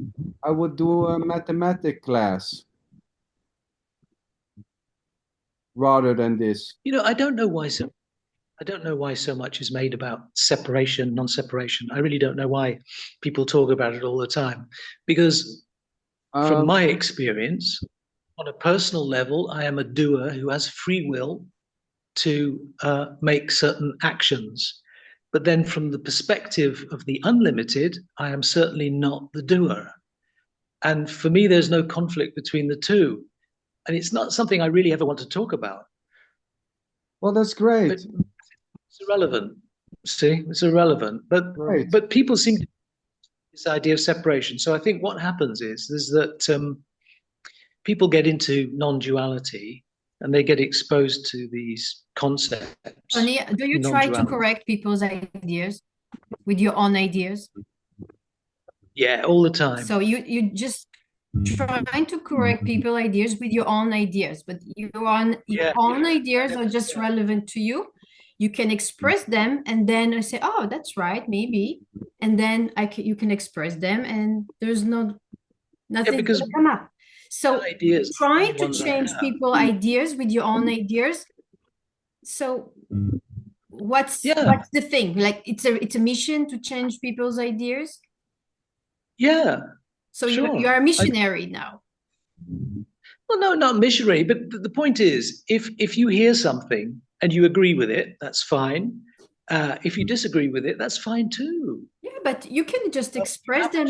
I would do a mathematic class rather than this. I don't know why so much is made about separation, non-separation. I really don't know why people talk about it all the time, because from Um, my experience, on a personal level, I am a doer who has free will to make certain actions. But then, from the perspective of the unlimited, I am certainly not the doer. And for me, there's no conflict between the two. And it's not something I really ever want to talk about. well, that's But great. it's irrelevant. See, it's irrelevant. But Great. but people seem to this idea of separation. So I think what happens is that people get into non-duality and they get exposed to these concepts. Tony, do you try to Non-duality. correct people's ideas with your own ideas? Yeah, all the time. So you just trying to correct people's ideas with your own ideas, but your own ideas are just relevant to you. You can express them, and then I say, "Oh, that's right, maybe," and then you can express them, and there's nothing because gonna come up. So ideas, trying to ones I change have. people's ideas with your own ideas. So what's the thing? Like it's a mission to change people's ideas. Yeah. So sure. you're a missionary now. Well, no, not missionary. But the point is, if you hear something and you agree with it, that's fine. If you disagree with it, that's fine too. Yeah, but you can just express them.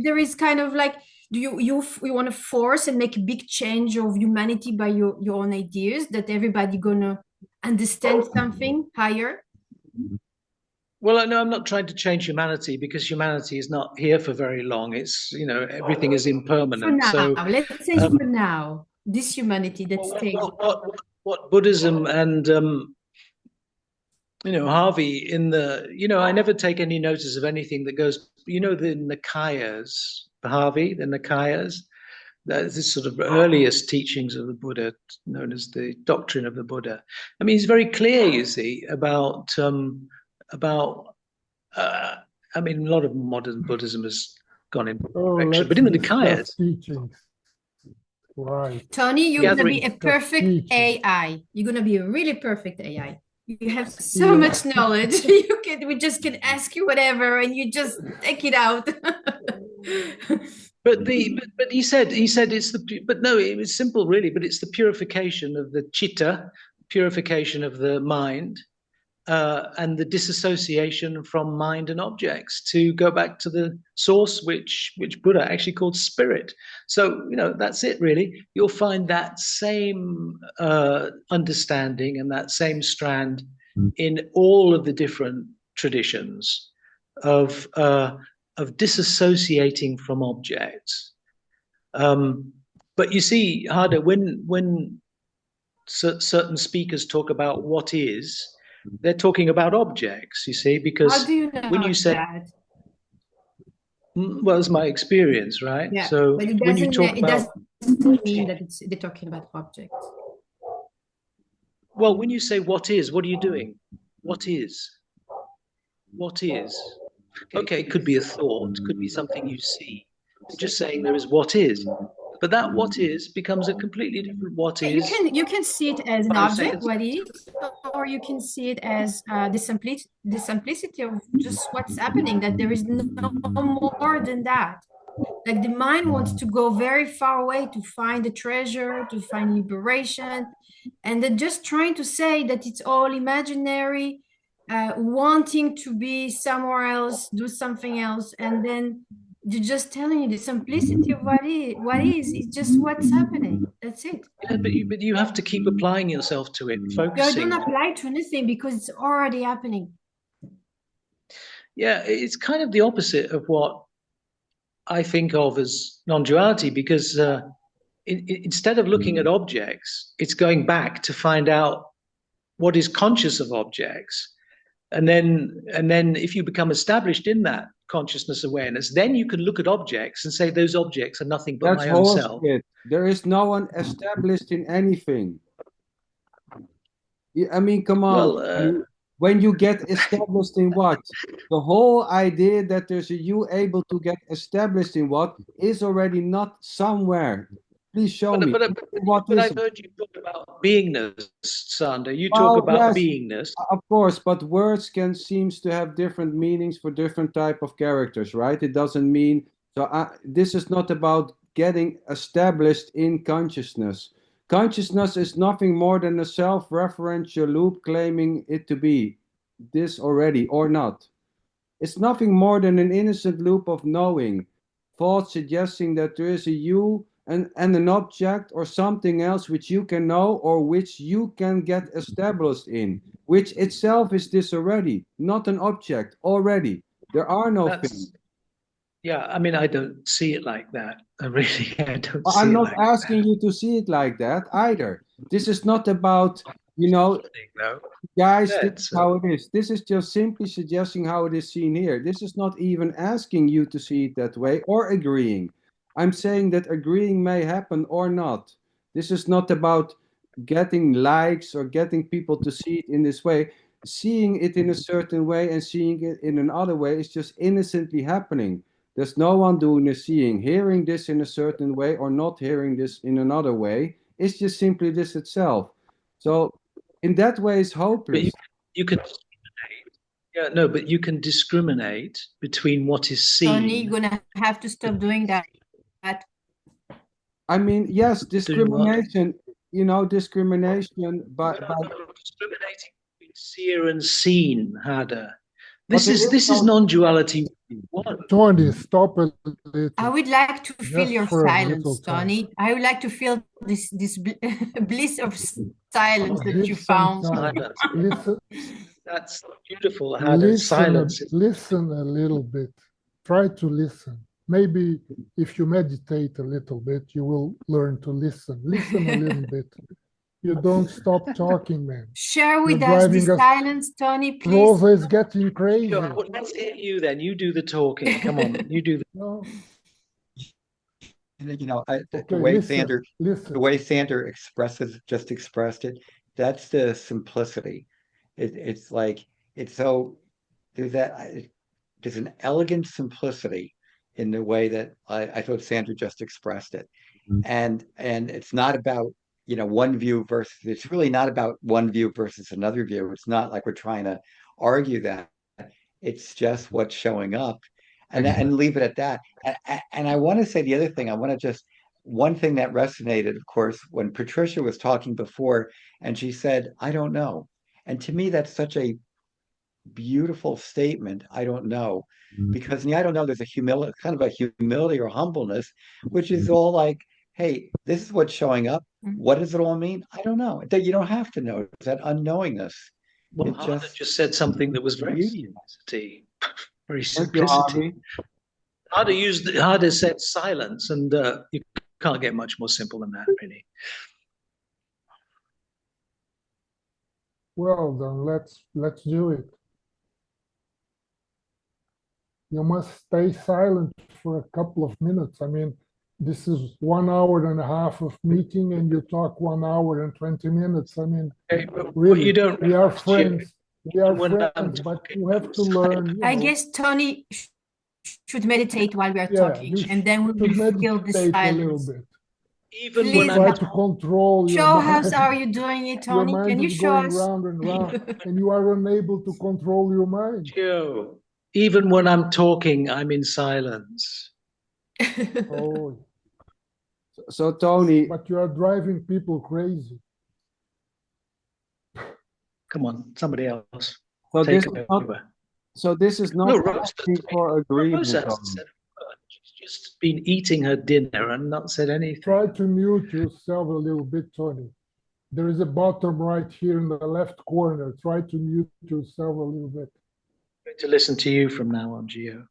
There is kind of like, do you want to force and make a big change of humanity by your own ideas that everybody gonna understand something higher? Well, no, I'm not trying to change humanity because humanity is not here for very long. It's, everything is impermanent. For now, so let's say for now, this humanity that stays. What Buddhism and Harvey I never take any notice of anything that goes, the Nikayas, Harvey, the Nikayas. That's the sort of earliest teachings of the Buddha, known as the doctrine of the Buddha. I mean, it's very clear, you see, about. I mean, a lot of modern Buddhism has gone in direction, but in the Nikayas, teachings. Right. Tony, you're gonna be a perfect AI. You're gonna be a really perfect AI. You have so much knowledge. We just can ask you whatever, and you just take it out. But he said it's but no, it was simple really. But it's the purification of the chitta, purification of the mind, and the disassociation from mind and objects to go back to the source, which Buddha actually called spirit. So that's it really. You'll find that same understanding and that same strand in all of the different traditions of of disassociating from objects. But you see, Hada, when certain speakers talk about what is, they're talking about objects, you see, because How do you know when you say that? Well, it's my experience, right? Yeah, So but when you talk about doesn't mean that they're talking about objects. well, when you say what is, what are you doing? What is? What is? Okay, it could be a thought, could be something you see. Just saying there is what is. But that what is becomes a completely different what Yeah, is. you can see it as an 5 object, seconds. what is, or you can see it as the simplicity of just what's happening, that there is no more than that. Like the mind wants to go very far away to find the treasure, to find liberation, and they're just trying to say that it's all imaginary, wanting to be somewhere else, do something else, and then they're just telling you the simplicity of what is. It's just what's happening. That's it. Yeah, but you have to keep applying yourself to it, You focusing. don't apply to anything because it's already happening. Yeah, it's kind of the opposite of what I think of as non-duality, because instead of looking at objects, it's going back to find out what is conscious of objects. And then if you become established in that consciousness awareness, then you can look at objects and say those objects are nothing but That's my own self. bullshit. There is no one established in anything. I mean, come on. Well, when you get established in what? The whole idea that there's a you able to get established in what is already not somewhere. Please show me. What but is I've it? heard you talk about beingness, Sander. You Well, talk about yes, beingness. of course, but words can seems to have different meanings for different type of characters, right? It doesn't mean so. This is not about getting established in consciousness. Consciousness is nothing more than a self-referential loop claiming it to be this already or not. It's nothing more than an innocent loop of knowing, thought suggesting that there is a you and an object or something else which you can know or which you can get established in, which itself is this already, not an object already. There are no things. Yeah, I mean, I don't see it like that. I don't see I'm it not like asking that. you to see it like that either. This is not about, guys, Yeah, this is how it is. This is just simply suggesting how it is seen here. This is not even asking you to see it that way or agreeing. I'm saying that agreeing may happen or not. This is not about getting likes or getting people to see it in this way. Seeing it in a certain way and seeing it in another way is just innocently happening. There's no one doing the seeing. Hearing this in a certain way or not hearing this in another way is just simply this itself. So in that way, it's hopeless. But you can discriminate. Yeah, no, but you can discriminate between what is seen. Tony, you're gonna have to stop doing that. I mean, yes, discrimination. Discrimination, but discriminating between seer and seen, Hada. This is non-duality. Tony, stop a little. I would like to feel Just your for a silence, little time. Tony. I would like to feel this bliss of silence that you Give found. some time. Listen, That's beautiful, Hada. Silence. Listen a little bit. Try to listen. Maybe if you meditate a little bit, you will learn to listen. Listen a little bit. You don't stop talking, man. Share with You're us the driving us- silence, Tony, please. Rosa is getting crazy. Sure, well, let's hear you then. You do the talking. Come on, you do the No. The way Sander just expressed it, that's the simplicity. It's like there's an elegant simplicity in the way that I thought Sander just expressed it, and it's not about one view versus. It's really not about one view versus another view. It's not like we're trying to argue that. It's just what's showing up, and leave it at that. And I want to say the other thing. One thing that resonated, of course, when Patricia was talking before, and she said, "I don't know," and to me, that's such a beautiful statement. I don't know, because in the I don't know, there's a humility, kind of a humility or humbleness, which is all like, "Hey, this is what's showing up. What does it all mean? I don't know." That you don't have to know. It's that unknowingness. Well, Hada just said something that was very simplicity. Very Thank you, simplicity. Hard to set silence, and you can't get much more simple than that, really. Well, then let's do it. You must stay silent for a couple of minutes. I mean, this is 1 hour and a half of meeting, and you talk 1 hour and 20 minutes. I mean, really, we are friends. We are friends, but you have to learn. I guess Tony should meditate while we are Yeah, talking, you and then we will feel the meditate a little silence. bit. Even Please, when Try I'm to control your show mind. how are you doing it, Your Tony? mind Can you is show going us? round and round, and you are unable to control your mind. Joe, even when I'm talking, I'm in silence. Oh, So Tony, but you are driving people crazy. Come on, somebody else. so Take this is over. not. So this is not No, Rose asking for agreement. Rose hasn't Tony. said a word. She's just been eating her dinner and not said anything. Try to mute yourself a little bit, Tony. There is a button right here in the left corner. Try to mute yourself a little bit. I'm going to listen to you from now on, Gio.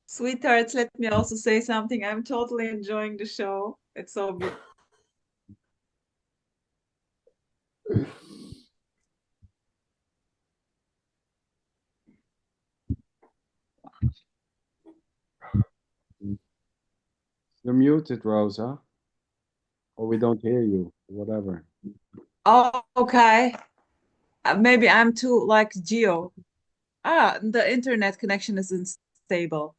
Sweethearts, let me also say something. I'm totally enjoying the show. It's so beautiful. You're muted, Rosa. Or we don't hear you, whatever. Oh, okay. Maybe I'm too like Geo. The internet connection is unstable.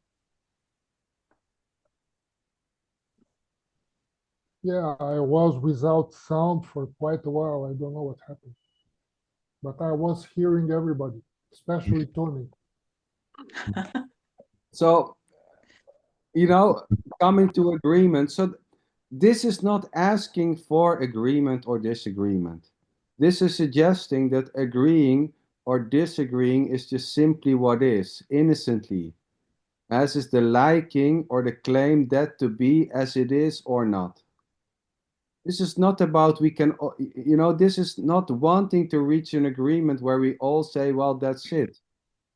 Yeah, I was without sound for quite a while. I don't know what happened. But I was hearing everybody, especially Tony. So, coming to agreement. So this is not asking for agreement or disagreement. This is suggesting that agreeing or disagreeing is just simply what is, innocently, as is the liking or the claim that to be as it is or not. This is not about this is not wanting to reach an agreement where we all say, well, that's it.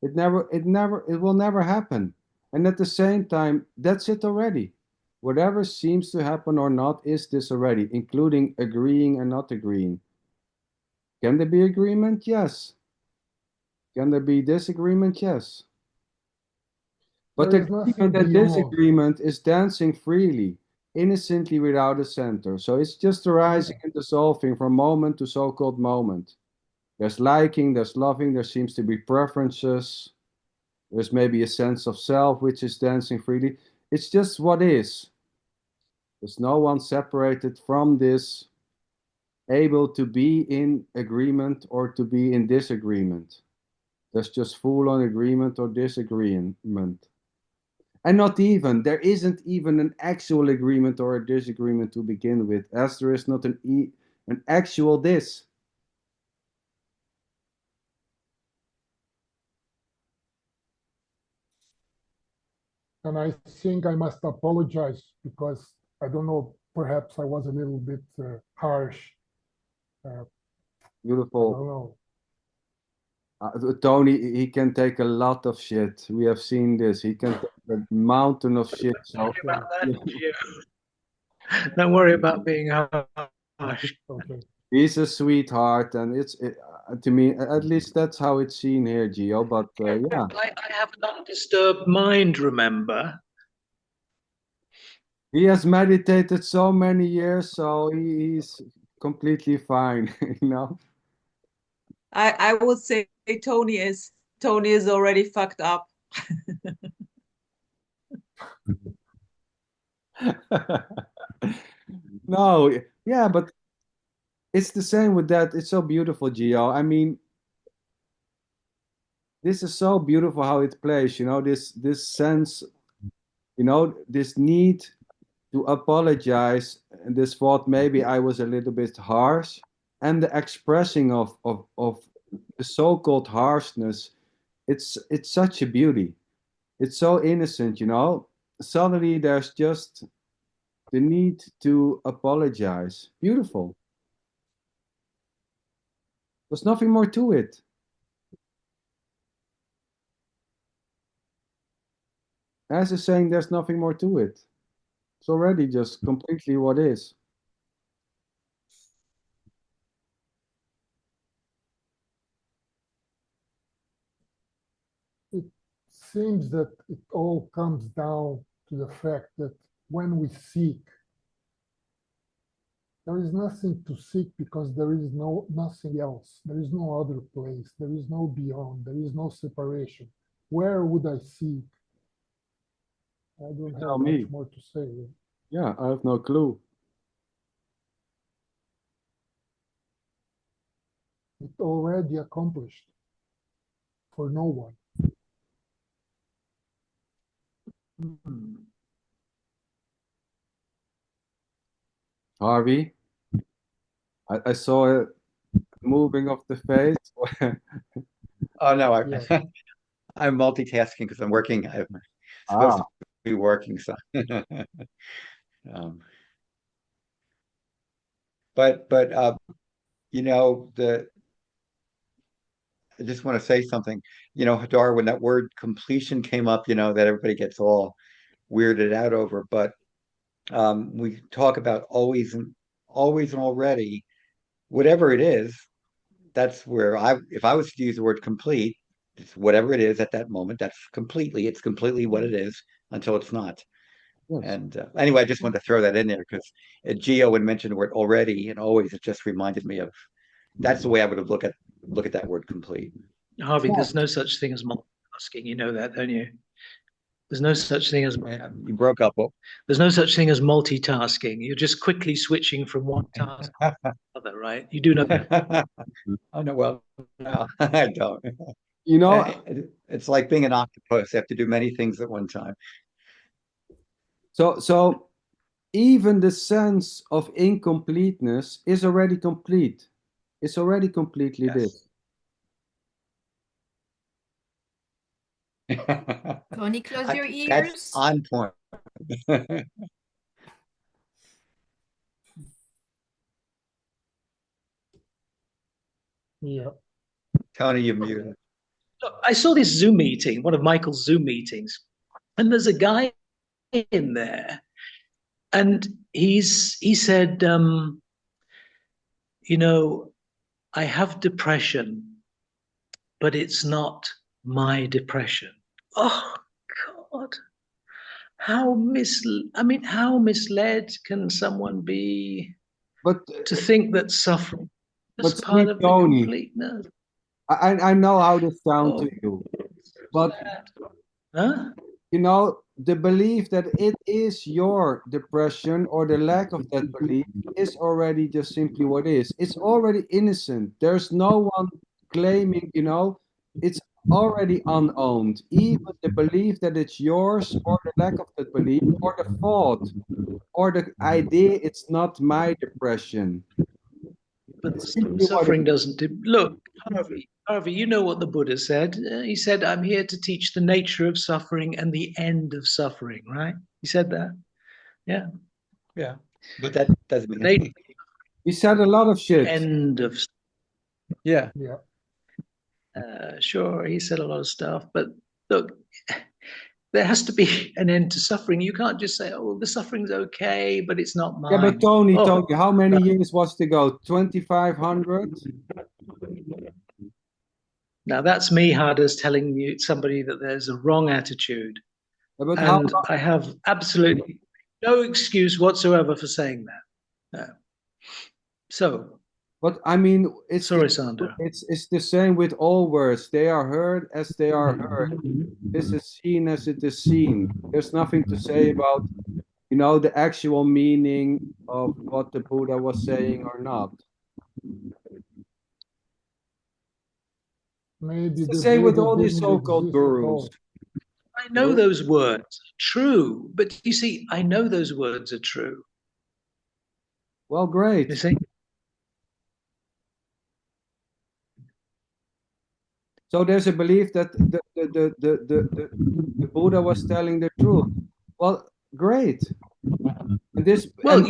It will never happen. And at the same time, that's it already. Whatever seems to happen or not is this already, including agreeing and not agreeing. Can there be agreement? Yes. Can there be disagreement? Yes. But There is agreement nothing and beyond. disagreement is dancing freely, innocently without a center. So it's just arising and dissolving from moment to so-called moment. There's liking, there's loving, there seems to be preferences. There's maybe a sense of self which is dancing freely. It's just what is. There's no one separated from this, able to be in agreement or to be in disagreement. There's just full-on agreement or disagreement. And there isn't even an actual agreement or a disagreement to begin with, as there is not an actual this. And I think I must apologize because I don't know, perhaps I was a little bit harsh. Beautiful. I don't know. Tony, he can take a lot of shit. We have seen this. He can take a mountain of shit. Don't worry about that, Gio. Don't worry about being harsh. Okay. He's a sweetheart, and to me, at least that's how it's seen here, Gio. But yeah, I have an undisturbed mind, remember? he has meditated so many years, so he's completely fine, I would say Tony is already fucked up. No, yeah, but it's the same with that. It's so beautiful, Gio. I mean, this is so beautiful how it plays, this sense, this need to apologize, and this thought maybe I was a little bit harsh, and the expressing of the so-called harshness, it's such a beauty. It's so innocent, Suddenly there's just the need to apologize. Beautiful. There's nothing more to it. As is saying there's nothing more to it. It's already just completely what is. It seems that it all comes down to the fact that when we seek, there is nothing to seek because there is nothing else. There is no other place. There is no beyond. There is no separation. Where would I seek? I don't Tell have me. much more to say. Yeah, I have no clue. It's already accomplished for no one. Harvey, I saw it moving of the face. Oh no, Yeah. I'm multitasking because I'm working. I'm supposed Ah, to be working, so um, but you know, I just want to say something. You know, Hadar, when that word completion came up, you know, that everybody gets all weirded out over, but we talk about always and already, whatever it is, that's where if I was to use the word complete, it's whatever it is at that moment, it's completely what it is until it's not. yes. And anyway, I just wanted to throw that in there because Geo would mention the word already and always, it just reminded me of that's the way I would have look at that word complete. Harvey, Yeah. there's no such thing as multitasking. You know that, don't you? There's no such thing as Yeah, you broke up. there's no such thing as multitasking. You're just quickly switching from one task to another, right? You do know that. Oh no, well, no, I don't. You know, It's like being an octopus. You have to do many things at one time. so even the sense of incompleteness is already complete. It's already completely this. Tony, close your That's ears. on point. Yeah. Tony, you're muted. Look, I saw this Zoom meeting, one of Michael's Zoom meetings, and there's a guy in there, and he said, you know, I have depression, but it's not my depression. Oh God, how misled can someone be But to think that suffering is but part see, of the Tony, completeness? I know how this sounds Oh, to you, but huh? you know, the belief that it is your depression or the lack of that belief is already just simply what is. It's already innocent. There's no one claiming, you know, it's already unowned. Even the belief that it's yours or the lack of that belief or the thought or the idea it's not my depression. But It's simply what it suffering doesn't look, Harvey, you know what the Buddha said. He said, I'm here to teach the nature of suffering and the end of suffering, right? He said that. Yeah. Yeah, but that doesn't The mean. He said a lot of shit. end of Yeah. Yeah. sure, he said a lot of stuff, but look, there has to be an end to suffering. You can't just say, oh, the suffering's okay, but it's not Yeah, but mine. Tony, Oh, Tony, how many years was to go? 2,500? now that's me, Harders, telling you somebody that there's a wrong attitude. But how And I have absolutely no excuse whatsoever for saying that. No. So, But I mean, sorry, Sander. it's the same with all words. They are heard as they are heard. This is seen as it is seen. There's nothing to say about, you know, the actual meaning of what the Buddha was saying or not. Maybe It's the the same with Buddha all these didn't so-called exist at gurus. all. I know those words are true, but you see, I know those words are true. Well, You great. see? So there's a belief that the Buddha was telling the truth. Well, great. And this Well,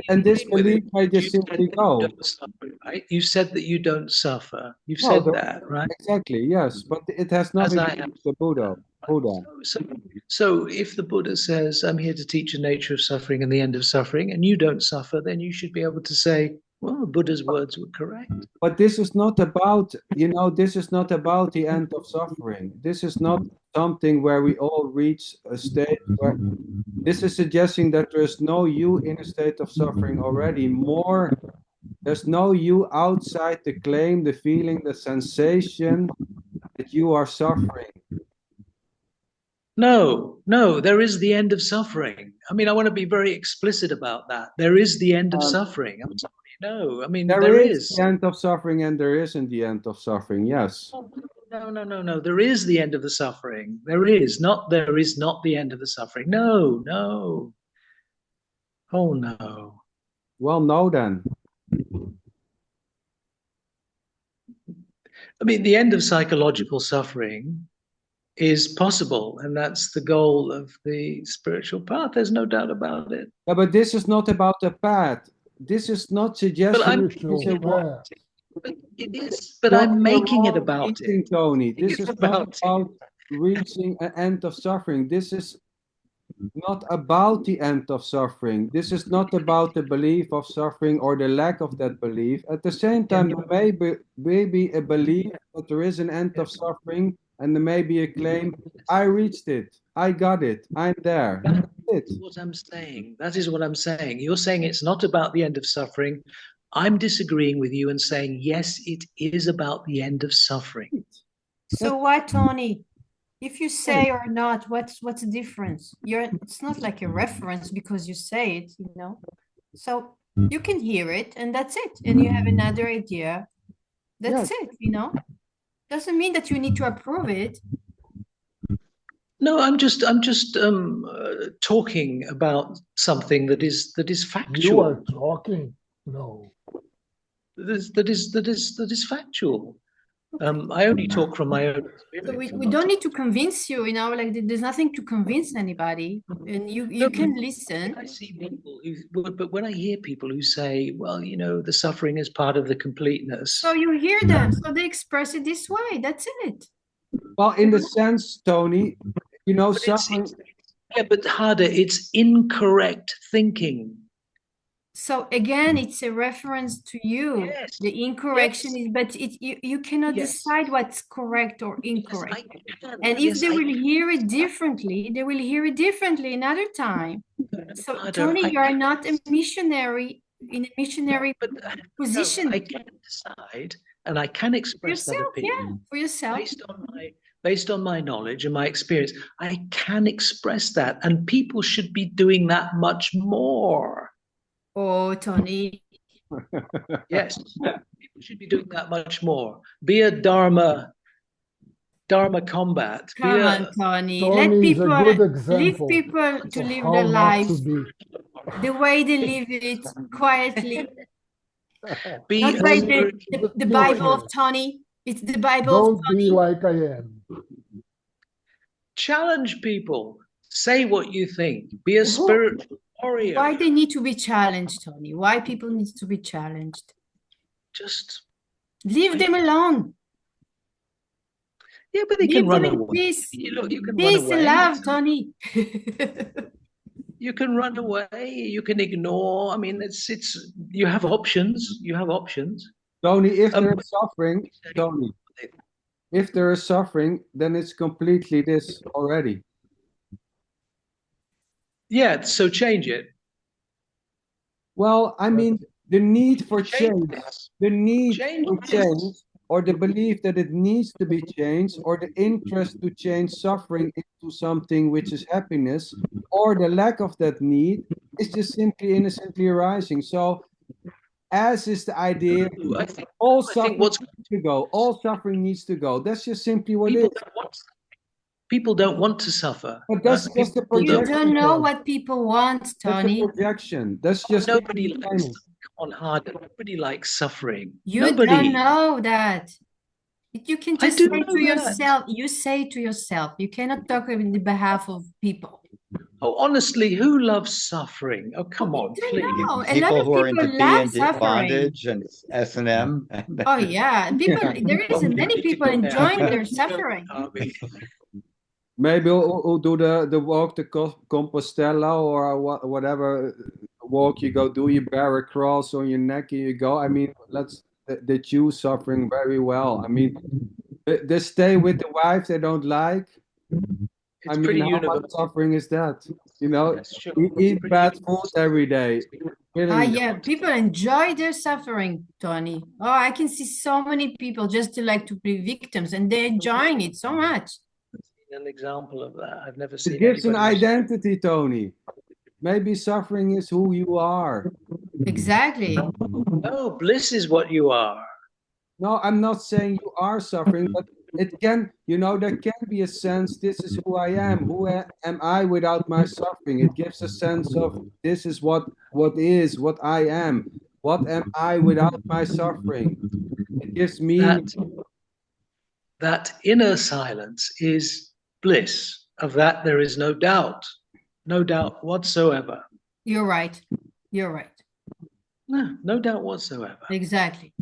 and this with belief it. may just You said simply that you go. don't suffer, right? You said that you don't suffer. You've No, said that, right? exactly, yes, but it has As nothing I to do have. with the Buddha. Buddha. So if the Buddha says, I'm here to teach the nature of suffering and the end of suffering, and you don't suffer, then you should be able to say, well, the Buddha's words were correct. But this is not about, this is not about the end of suffering. This is not something where we all reach a state where this is suggesting that there's no you in a state of suffering already. More, there's no you outside the claim, the feeling, the sensation that you are suffering. No, there is the end of suffering. I mean, I want to be very explicit about that. There is the end of suffering. I'm sorry, no. I mean, there is. The end of suffering and there isn't the end of suffering, yes. No. There is the end of the suffering. There is not the end of the suffering. No. Oh, no. Well, no then. I mean, the end of psychological suffering is possible, and that's the goal of the spiritual path. There's no doubt about it. Yeah, but this is not about the path. This is not suggesting. It is, but I'm making it about it. Tony, this is not about reaching an end of suffering. This is not about the end of suffering. This is not about the belief of suffering or the lack of that belief. At the same time, there may be a belief that there is an end of suffering, and there may be a claim, I reached it, I got it, I'm there. That's what I'm saying. That is what I'm saying. You're saying it's not about the end of suffering. I'm disagreeing with you and saying, yes, it is about the end of suffering. So why, Tony? If you say or not, what's the difference? It's not like a reference because you say it, So you can hear it and that's it. And you have another idea. That's it, Doesn't mean that you need to approve it. No, I'm just talking about something that is factual. You are talking? No. That is factual. I only talk from my own experience. So we don't need to convince you, like there's nothing to convince anybody, and you can listen. I see people but when I hear people who say, well, the suffering is part of the completeness. So you hear them, so they express it this way. That's it. Well, in the sense, Tony, suffering. But harder, it's incorrect thinking. So again, it's a reference to you. Yes. The incorrection is, but you cannot decide what's correct or incorrect. Yes, and if they will hear it differently, they will hear it differently another time. So Tony, you are not a missionary in a missionary position. No, I can decide and I can express that opinion for yourself. Based on my knowledge and my experience, I can express that, and people should be doing that much more. Oh, Tony. Yes, people should be doing that much more. Be a Dharma combat. Come on, Tony. Let people leave people to live their lives the way they live it, quietly. Not by the Bible of Tony. It's the Bible of Tony. Don't be like I am. Challenge people. Say what you think. Be a spiritual warrior. Why they need to be challenged, Tony? Why people need to be challenged? Just leave them alone. Yeah, but they can run away. Peace, you can peace run away. And love, Tony. You can run away. You can ignore. I mean, it's you have options. You have options. Tony, if there is suffering, Tony, if there is suffering, then it's completely this already. Yeah, so change it. Well, I mean, the need for change, or the belief that it needs to be changed, or the interest to change suffering into something which is happiness, or the lack of that need is just simply innocently arising. So, as is the idea, all suffering needs to go. All suffering needs to go. That's just simply what it is. People don't want to suffer. But that's just a projection. You don't know what people want, Tony. That's a projection. That's just nobody likes on hard. Nobody likes suffering. You don't know that. You can just say to yourself. You say to yourself. You cannot talk on the behalf of people. Oh, honestly, who loves suffering? Oh, come on, please. No, a lot People of who are into people B love and suffering. bondage and S&M. Oh yeah, people. Yeah. There is many people enjoying their suffering. Maybe who do the walk to Compostela or whatever walk you go do, you bear a cross on your neck and you go. I mean, they choose suffering very well. I mean, they stay with the wife they don't like. It's I mean, pretty how much universal. suffering is that? You know, Yes, sure. eat bad food every day. Yeah, people enjoy their suffering, Tony. Oh, I can see so many people just to be victims, and they're enjoying it so much. An example of that. I've never seen It gives an anybody identity, Tony. Maybe suffering is who you are. Exactly. No, bliss is what you are. No, I'm not saying you are suffering, but it can, there can be a sense, this is who I am. Who am I without my suffering? It gives a sense of this is what I am. What am I without my suffering? It gives meaning. That inner silence is bliss. Of that, there is no doubt whatsoever. You're right. You're right. No doubt whatsoever. Exactly.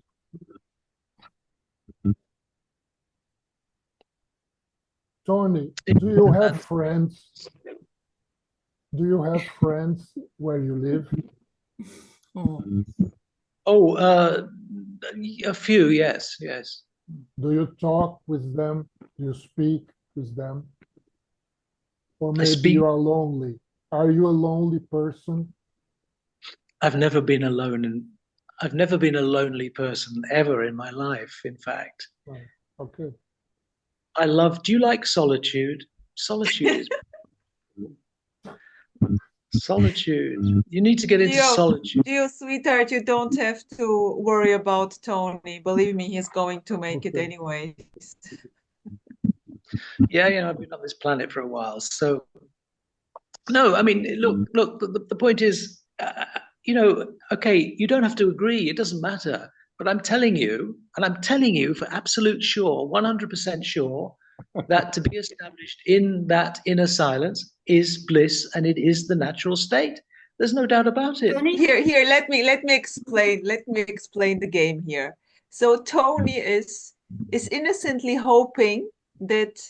Tony, do you have friends? Do you have friends where you live? Oh, a few, yes. Do you talk with them? Do you speak with them? Or maybe speak. you are lonely. Are you a lonely person? I've never been alone, and I've never been a lonely person ever in my life, in fact. Right. Okay. Do you like solitude? Solitude is solitude. You need to get into solitude. Dear sweetheart, you don't have to worry about Tony. Believe me, he's going to make it anyway. Yeah, I've been on this planet for a while. So, no, I mean, look, the point is, okay, you don't have to agree. It doesn't matter. But I'm telling you, and I'm telling you for absolute sure, 100% sure, that to be established in that inner silence is bliss, and it is the natural state. There's no doubt about it. Here, let me explain. Let me explain the game here. So Tony is innocently hoping that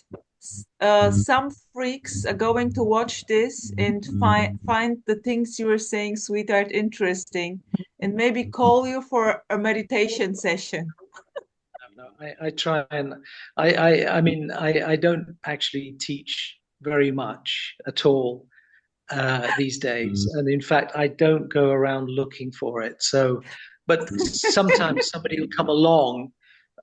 some freaks are going to watch this and find the things you were saying, sweetheart, interesting, and maybe call you for a meditation session. No, I try and I mean I don't actually teach very much at all these days, and in fact I don't go around looking for it. So, but sometimes somebody will come along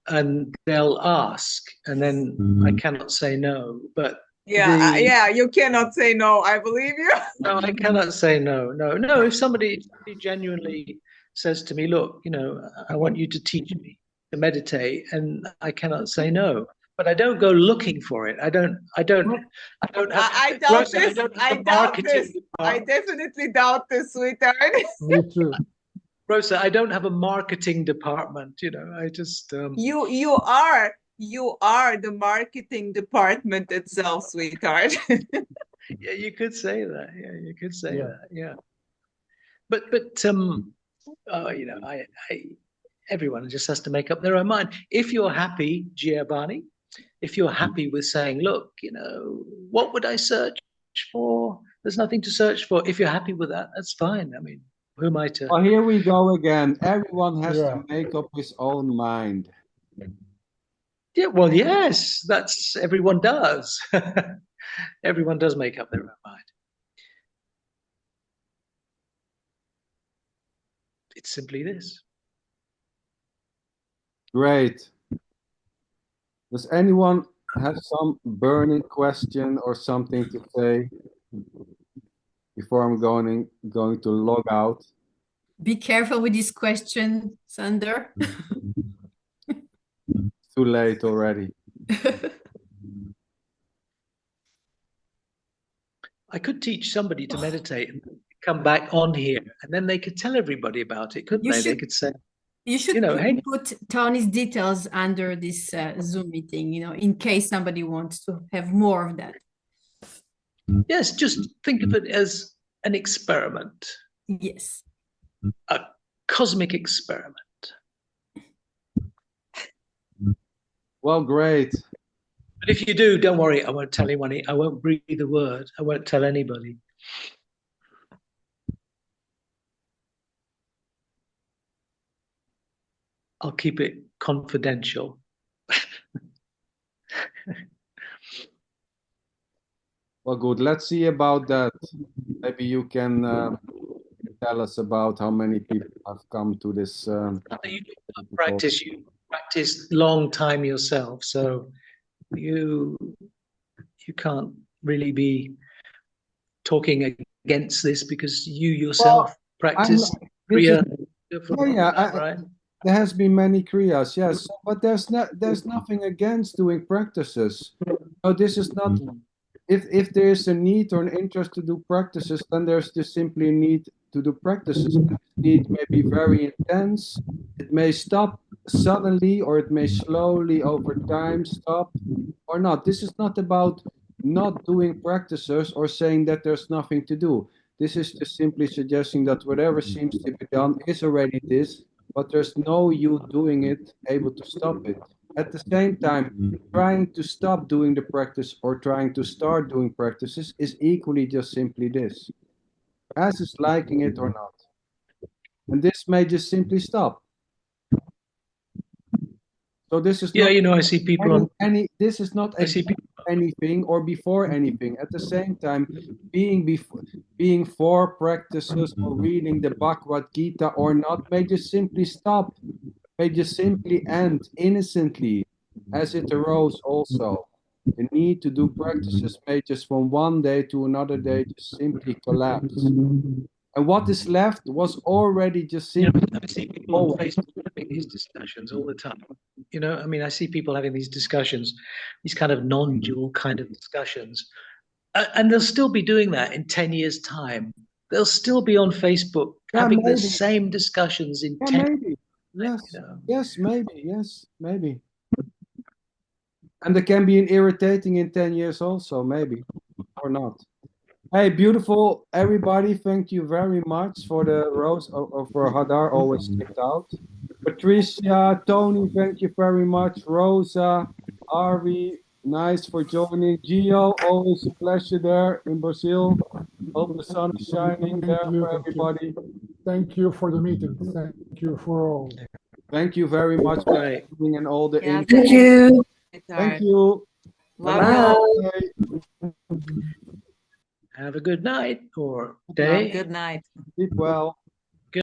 and they'll ask, and then I cannot say no. But yeah, you cannot say no. I believe you. No, I cannot say no. If somebody genuinely says to me, "Look, I want you to teach me to meditate," and I cannot say no. But I don't go looking for it. I don't have. I doubt this. I definitely doubt this, sweetheart. Me too. Rosa, I don't have a marketing department. I just. You are the marketing department itself, sweetheart. Yeah, you could say that. Yeah, you could say that. Yeah. But everyone just has to make up their own mind. If you're happy, Giovanni, if you're happy with saying, look, what would I search for? There's nothing to search for. If you're happy with that, that's fine. I mean, who am I to? Well, here we go again. Everyone has to make up his own mind. Yeah, well, yes, that's everyone does. Everyone does make up their own mind. It's simply this. Great. Does anyone have some burning question or something to say before I'm going to log out? Be careful with this question, Sander. Too late already. I could teach somebody to meditate and come back on here, and then they could tell everybody about it, couldn't they? They could say, you should put Tony's details under this Zoom meeting, in case somebody wants to have more of that. Yes, just think of it as an experiment, Yes. a cosmic experiment. Well, great. But if you do, don't worry, I won't tell anyone. I won't breathe a word. I won't tell anybody. I'll keep it confidential. Well, good. Let's see about that. Maybe you can tell us about how many people have come to this. You practice long time yourself, so you can't really be talking against this because you yourself practice Kriya for right? There has been many kriyas, yes, but there's nothing against doing practices. So this is not. If there is a need or an interest to do practices, then there's just simply a need to do practices. This need may be very intense. It may stop suddenly, or it may slowly over time stop, or not. This is not about not doing practices or saying that there's nothing to do. This is just simply suggesting that whatever seems to be done is already this, but there's no you doing it able to stop it. At the same time, trying to stop doing the practice or trying to start doing practices is equally just simply this, as is liking it or not. And this may just simply stop. So this is not I see people this is not anything or before anything. At the same time, being for practices or reading the Bhagavad Gita or not may just simply stop, may just simply end innocently, as it arose also. The need to do practices may just from one day to another day just simply collapse. And what is left was already just simply. I see people on Facebook having these discussions all the time. I see people having these discussions, these kind of non-dual kind of discussions, and they'll still be doing that in 10 years' time. They'll still be on Facebook having the same discussions in 10 maybe. Yes. Yes, maybe. Yes, maybe. And there can be an irritating in 10 years also, maybe, or not. Hey, beautiful everybody. Thank you very much for the rose, or for Hadar, always kicked out. Patricia, Tony, thank you very much. Rosa, Ari, nice for joining. Gio, always a pleasure there in Brazil. Hope the sun is shining there for everybody. Thank you for the meeting. Thank you for all. Thank you very much for coming and all the Yes, Thank you. Thank you. Love Bye. Have a good night or day. Good night. Keep well.